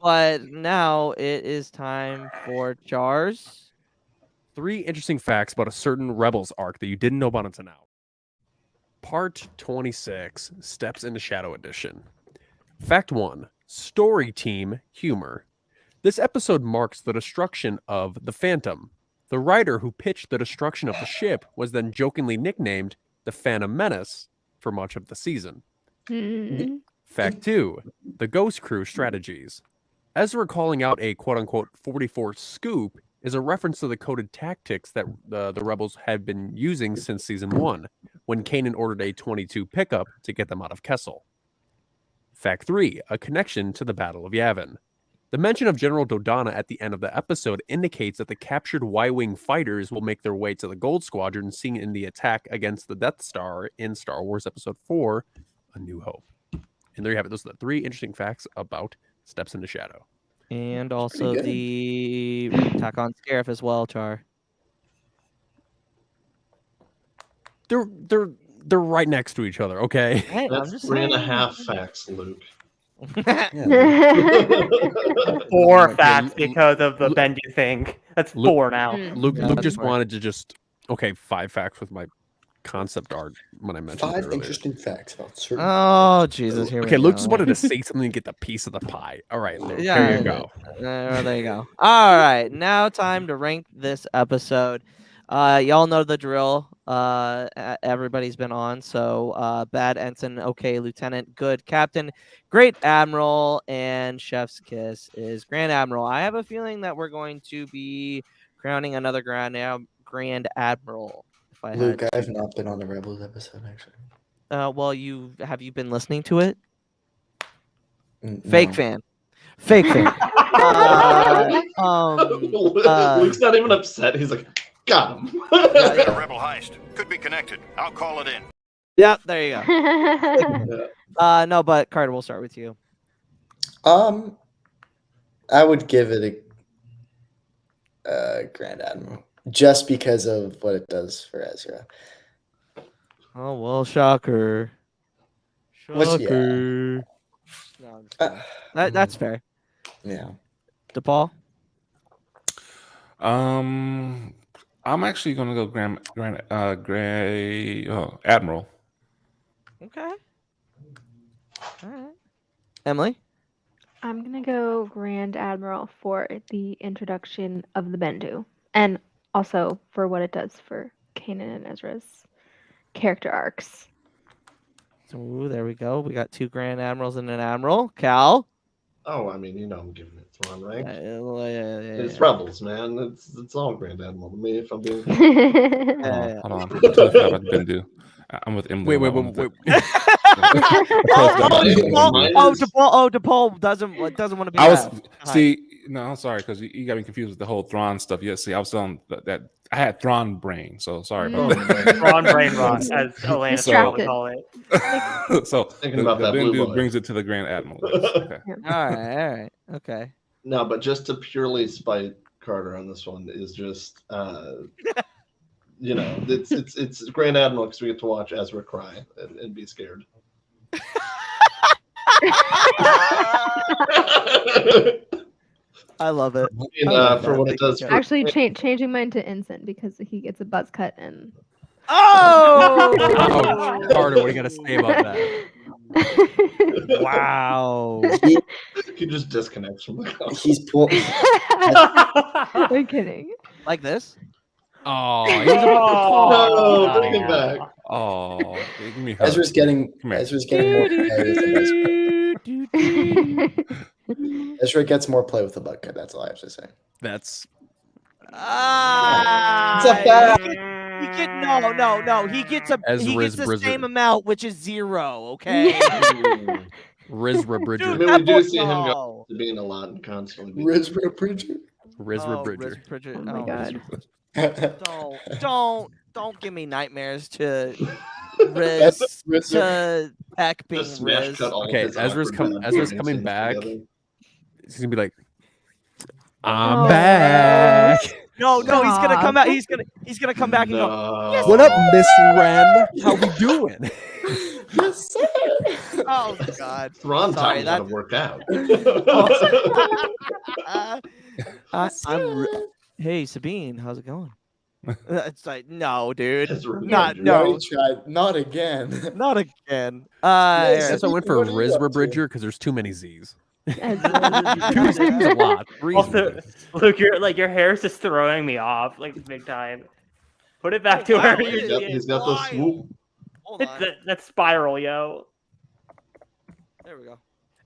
But now it is time for Char's 3 interesting facts about a certain Rebels arc that you didn't know about until now. Part 26, Steps into Shadow Edition. Fact 1, Story Team Humor. This episode marks the destruction of the Phantom. The writer who pitched the destruction of the ship was then jokingly nicknamed the Phantom Menace for much of the season. Fact 2, the Ghost Crew strategies. Ezra calling out a quote-unquote 44 scoop is a reference to the coded tactics that the Rebels had been using since Season 1, when Kanan ordered a 22 pickup to get them out of Kessel. Fact 3, a connection to the Battle of Yavin. The mention of General Dodonna at the end of the episode indicates that the captured Y-Wing fighters will make their way to the Gold Squadron, seen in the attack against the Death Star in Star Wars Episode 4, A New Hope. And there you have it. Those are the 3 interesting facts about Steps into Shadow. And also the attack on Scarif as well, Char. They're right next to each other, okay? Hey, I'm That's just 3.5 facts, Luke. Four Okay, facts because of the Bendu thing. That's Luke- 4 now. Luke Yeah, Luke that's just smart. wanted to just 5 facts with my concept art when I mentioned it 5 earlier. interesting facts about certain. Oh Jesus! Here Okay, we Luke go. just wanted to say something and get the piece of the pie. All right, Luke, Yeah, there you go. There you go. All right, now time to rank this episode. Y'all know the drill. Everybody's been on. So bad ensign, okay lieutenant, good captain, great admiral, and chef's kiss is grand admiral. I have a feeling that we're going to be crowning another grand admiral. If I Luke, had I have not been on a Rebels episode actually. well, you been listening to it? No. Fake fan. Luke's not even upset. He's like, got him. Yeah. Rebel heist. Could be connected. I'll call it in. Yep, there you go. No, but Carter, we'll start with you. I would give it a Grand Admiral just because of what it does for Ezra. Oh well, shocker. Which, yeah. No, I'm just kidding. That's fair. Yeah. Depaul? I'm actually gonna go Admiral. Okay. All right. Emily? I'm gonna go Grand Admiral for the introduction of the Bendu, and also for what it does for Kanan and Ezra's character arcs. Ooh, there we go. We got 2 Grand Admirals and an Admiral. Cal? Oh, I mean, I'm giving it Thrawn rank. Yeah. It's Rebels, man. It's all Grand Admiral to me. If I'm being Hold on. I totally forgot about Bendu. I'm with Emily. Wait. DePaul doesn't want to be. I was left. No, I'm sorry because you got me confused with the whole Thrawn stuff. Yeah, see, I was telling that I had Thrawn brain, so sorry about that. Thrawn brain rot, as Elena would call it. So Thinking about the that blue Bendu boy. brings it to the Grand Admiral. Yes, okay. All right, okay. No, but just to purely spite Carter on this one is just, it's Grand Admiral because we get to watch Ezra cry and be scared. I love it. And, for what it does for Actually, changing mine to Ensign because he gets a buzz cut and. Oh! Oh, Carter, what do you got to say about that? Wow. He just disconnects from the call. He's pulling. I'm kidding. Like this? Oh, he was about to No, talk. bring it back. Oh, give me a hug. Ezra's getting Come here. more play. Ezra gets more play with the butt cut. That's all I have to say. That's Ah, It's a fact. No. He gets the Riz same amount, which is 0. Okay. Rizra Bridger. I mean, we do see him go to being a lot and constantly. being- Rizra Bridger. Rizra Bridger. Oh my god. Don't give me nightmares to Riz. to Peck being Just smash Riz. cut all of Okay, his Ezra's awkward Ezra's bad coming scenes back. together. He's gonna be like, I'm Oh. back. No, he's gonna Stop. come out. He's gonna come back and go. No. What up, Miss Ren? How we doing? Yes, sir. Oh God. Thrawn taught Sorry, me how to that's- work out. Hey Sabine, how's it going? It's like no, dude, Ezra not Bridger. no, Already tried. Not again. not again. Yes. That's why I went for What are you up Rizra to? Bridger because there's too many Z's. Ezra. Two Z's a lot. Three Also, Z's. Luke, your hair's just throwing me off, like big time. Put it back to wow, where it you is. did. He's got the Wild. swoop. Hold It's on. that spiral, yo. There we go.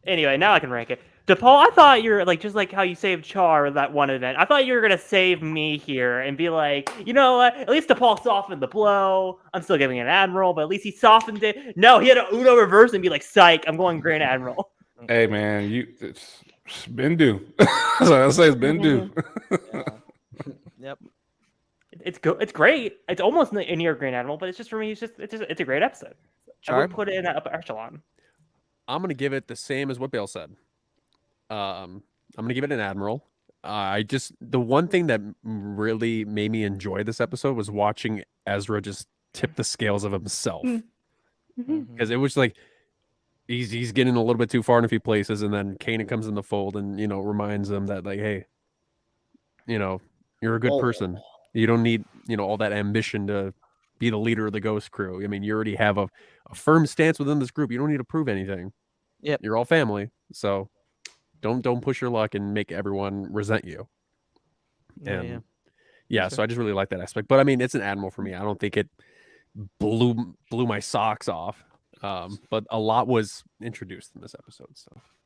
Anyway, now I can rank it. DePaul, I thought you're like just like how you saved Char that one event. I thought you were gonna save me here and be like, you know what? At least DePaul softened the blow. I'm still giving it an Admiral, but at least he softened it. No, he had an Uno reverse and be like, psych, I'm going Grand Admiral. Hey man, it's been due. So I say it's been due. Yep. It's good. It's great. It's almost near Grand Admiral, but it's just for me. It's a great episode. I Char? would put it in that upper echelon. I'm gonna give it the same as what Bale said. I'm gonna give it an Admiral. The one thing that really made me enjoy this episode was watching Ezra just tip the scales of himself, because it was like he's getting a little bit too far in a few places, and then Kanan comes in the fold and reminds him that like, hey, you're a good person. You don't need all that ambition to be the leader of the Ghost Crew. I mean, you already have a firm stance within this group. You don't need to prove anything. Yep. You're all family, so don't push your luck and make everyone resent you. So I just really like that aspect. But I mean, it's an Admiral for me. I don't think it blew my socks off. But a lot was introduced in this episode.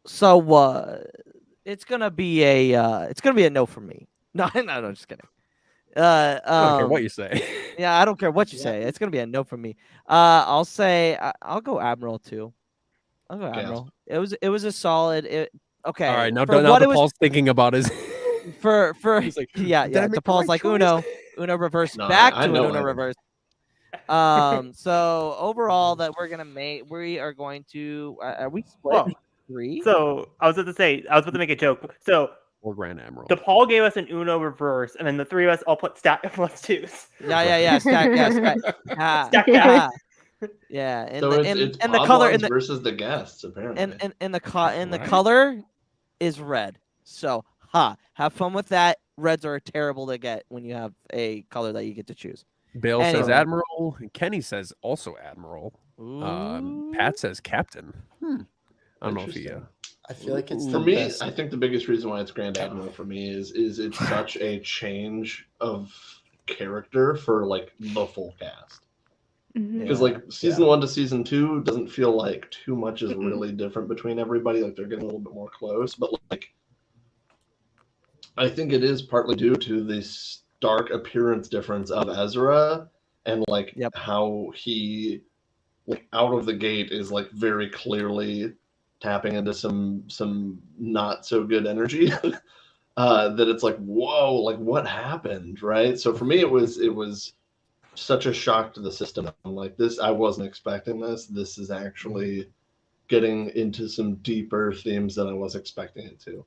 So it's gonna be a no for me. No, just kidding. I don't care what you say. Yeah, I don't care what you say. It's gonna be a no for me. I'll say I'll go Admiral too. I'll go Admiral. It was a solid. Okay. All right, now DePaul's thinking about his for he's like, DePaul's like Uno reverse back to an Uno reverse. So overall, that we are going to are we split 3? So I was about to make a joke. So or Grand Admiral. DePaul gave us an Uno reverse, and then the three of us all put stack +2s. Yeah, stack. Yeah, and so it's the color versus the guests apparently. And the color is red. So have fun with that. Reds are terrible to get when you have a color that you get to choose. Bale says Admiral. Kenny says also Admiral. Pat says Captain. I don't know if he. I feel like it's for me. Best. I think the biggest reason why it's Grand Admiral for me is it's such a change of character for like the full cast. Because like season 1 to season 2 doesn't feel like too much is really different between everybody. Like they're getting a little bit more close, but like I think it is partly due to the stark appearance difference of Ezra and like how he like out of the gate is like very clearly tapping into some not so good energy. That it's like, whoa, like what happened, right? So for me, it was such a shock to the system. I'm like, this, I wasn't expecting this. This is actually getting into some deeper themes than I was expecting it to.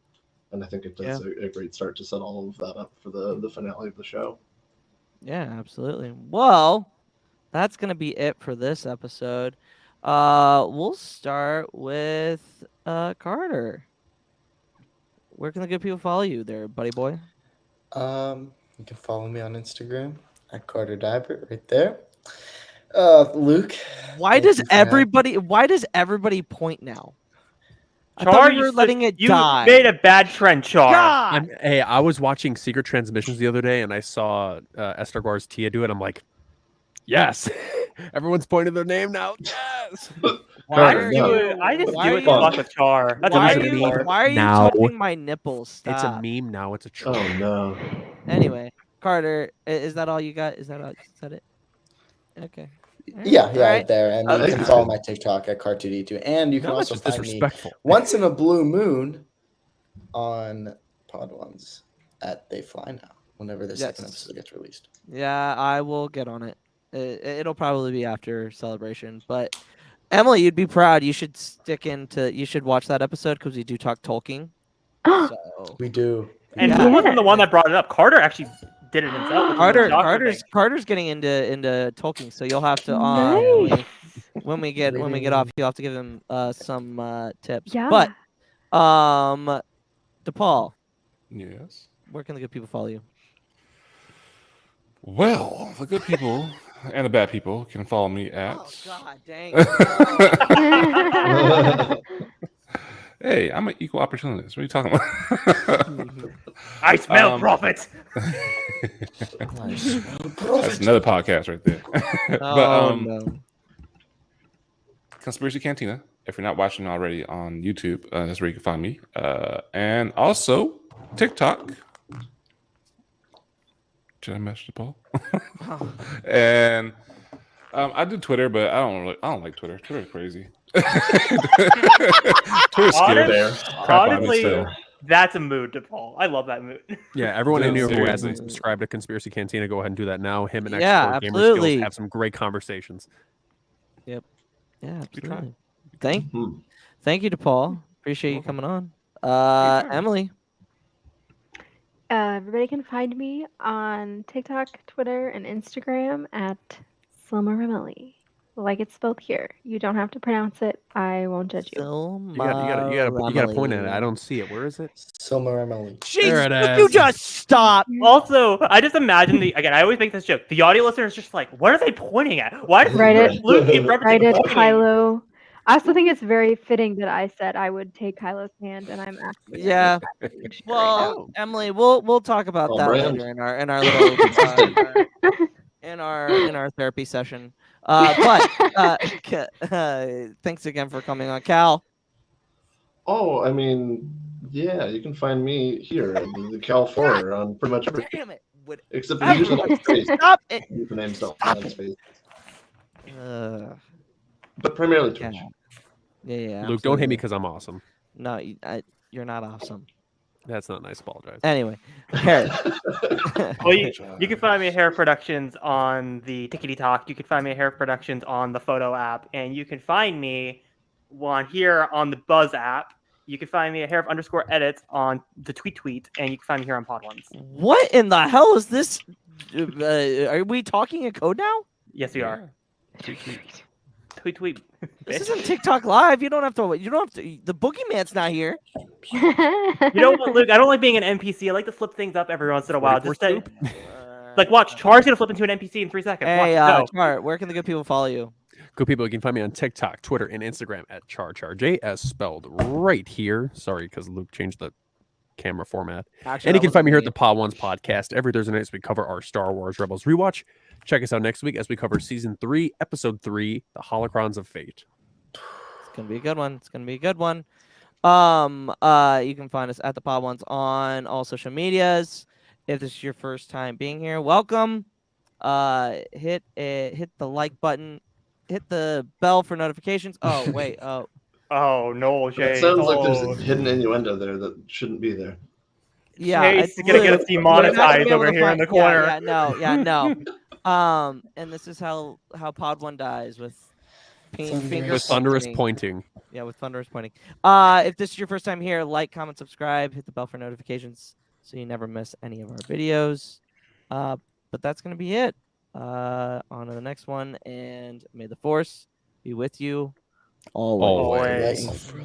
And I think it does a great start to set all of that up for the finale of the show. Yeah, absolutely. Well, that's going to be it for this episode. We'll start with Carter. Where can the good people follow you there, buddy boy? You can follow me on Instagram at Carter Dybert right there. Luke. Why does everybody point now? I thought you were letting it die. You made a bad trend, Char. Hey, I was watching Secret Transmissions the other day, and I saw Esther Gar's Tia do it. I'm like, yes, everyone's pointing their name now. Yes. I just do it to fuck with Char. Why are you touching my nipples? Stop. It's a meme now. It's a troll. Oh no. Anyway, Carter, is that all you got? Is that it? Okay. Yeah, right there. And you can follow my TikTok at Car2D2. And you can also find me once in a blue moon on Pod Ones at They Fly Now, whenever the second episode gets released. Yeah, I will get on it. It'll probably be after Celebration. But Emily, you'd be proud. You should you should watch that episode because we do talk Tolkien. So. We do. And who wasn't the one that brought it up? Carter actually did it himself. Carter's getting into Tolkien, so you'll have to when we get off, you'll have to give him some tips. Yeah. But DePaul. Yes. Where can the good people follow you? Well, the good people and the bad people can follow me at. Oh God, dang. Hey, I'm an equal opportunist. What are you talking about? I smell profit. That's another podcast right there. No. Conspiracy Cantina if you're not watching already on YouTube, that's where you can find me. And also TikTok. Should I message Depaul? And I do Twitter, but I don't like Twitter. Twitter's crazy. Twitter's scary. Honestly, that's a mood, Depaul. I love that mood. Yeah, everyone in Yeah, here who seriously. hasn't subscribed to Conspiracy Cantina, go ahead and do that now. Him and Yeah, Expert Gamer absolutely. Skills have some great conversations. Yep. Yeah, We try. absolutely. Thank Hmm. you, Depaul. Appreciate you coming on. Emily. Everybody can find me on TikTok, Twitter, and Instagram at Slimmer like it's spelled here. You don't have to pronounce it. I won't judge you. You gotta point at it. I don't see it. Where is it? Silmer Emily. Jesus, There it you is. just stop. Also, I just imagine again. I always make this joke. The audio listener is just like, "What are they pointing at? Why does Write it. Luke keep Write referencing it, pointing?" Kylo. I also think it's very fitting that I said I would take Kylo's hand, and I'm actually Yeah. right Well, Emily, we'll talk about Oh, that brand. later in our little in our therapy session. But thanks again for coming on, Cal. Oh, I mean, yeah, you can find me here at the Cal 4 on pretty much everything. Damn it! Except for usually not space. Stop it! Usernames don't Stop have it. space. But But primarily Twitch. Yeah. Luke, don't hate me absolutely. because I'm awesome. No, you're not awesome. That's not nice. Apologize. Anyway, Hereth. Well, you can find me at Hereth Productions on the Tickety Talk. You can find me at Hereth Productions on the Photo app, and you can find me here on the Buzz app. You can find me at Hereth_edits on the Tweet, and you can find me here on Pod Ones. What in the hell is this? Are we talking in code now? Yes, we are. Tweet. This bitch. isn't TikTok Live. You don't have to. The boogeyman's not here. You know what, Luke? I don't like being an NPC. I like to flip things up every once in a while. Just to, like, watch. Char's gonna flip into an NPC in 3 seconds. Hey, Watch, go. Char, where can the good people follow you? Good people, you can find me on TikTok, Twitter, and Instagram at CharJ, as spelled right here. Sorry, because Luke changed the camera format. Actually, And you that can find me here at wasn't the Pod Ones podcast every Thursday night as we cover our Star Wars Rebels rewatch. Check us out next week as we cover Season 3, Episode 3, The Holocrons of Fate. It's gonna be a good one. It's gonna be a good one. You can find us at the Pod Ones on all social medias. If this is your first time being here, welcome. Hit the like button. Hit the bell for notifications. Oh wait. Oh. Oh no, Jay. It sounds like there's a hidden innuendo there that shouldn't be there. Yeah, Jay's gonna get us demonetized over here in the corner. Yeah, no. And this is how Pod One dies with With thunderous pointing. Yeah, with thunderous pointing. If this is your first time here, like, comment, subscribe, hit the bell for notifications so you never miss any of our videos. But that's gonna be it. On to the next one, and may the force be with you always. Always.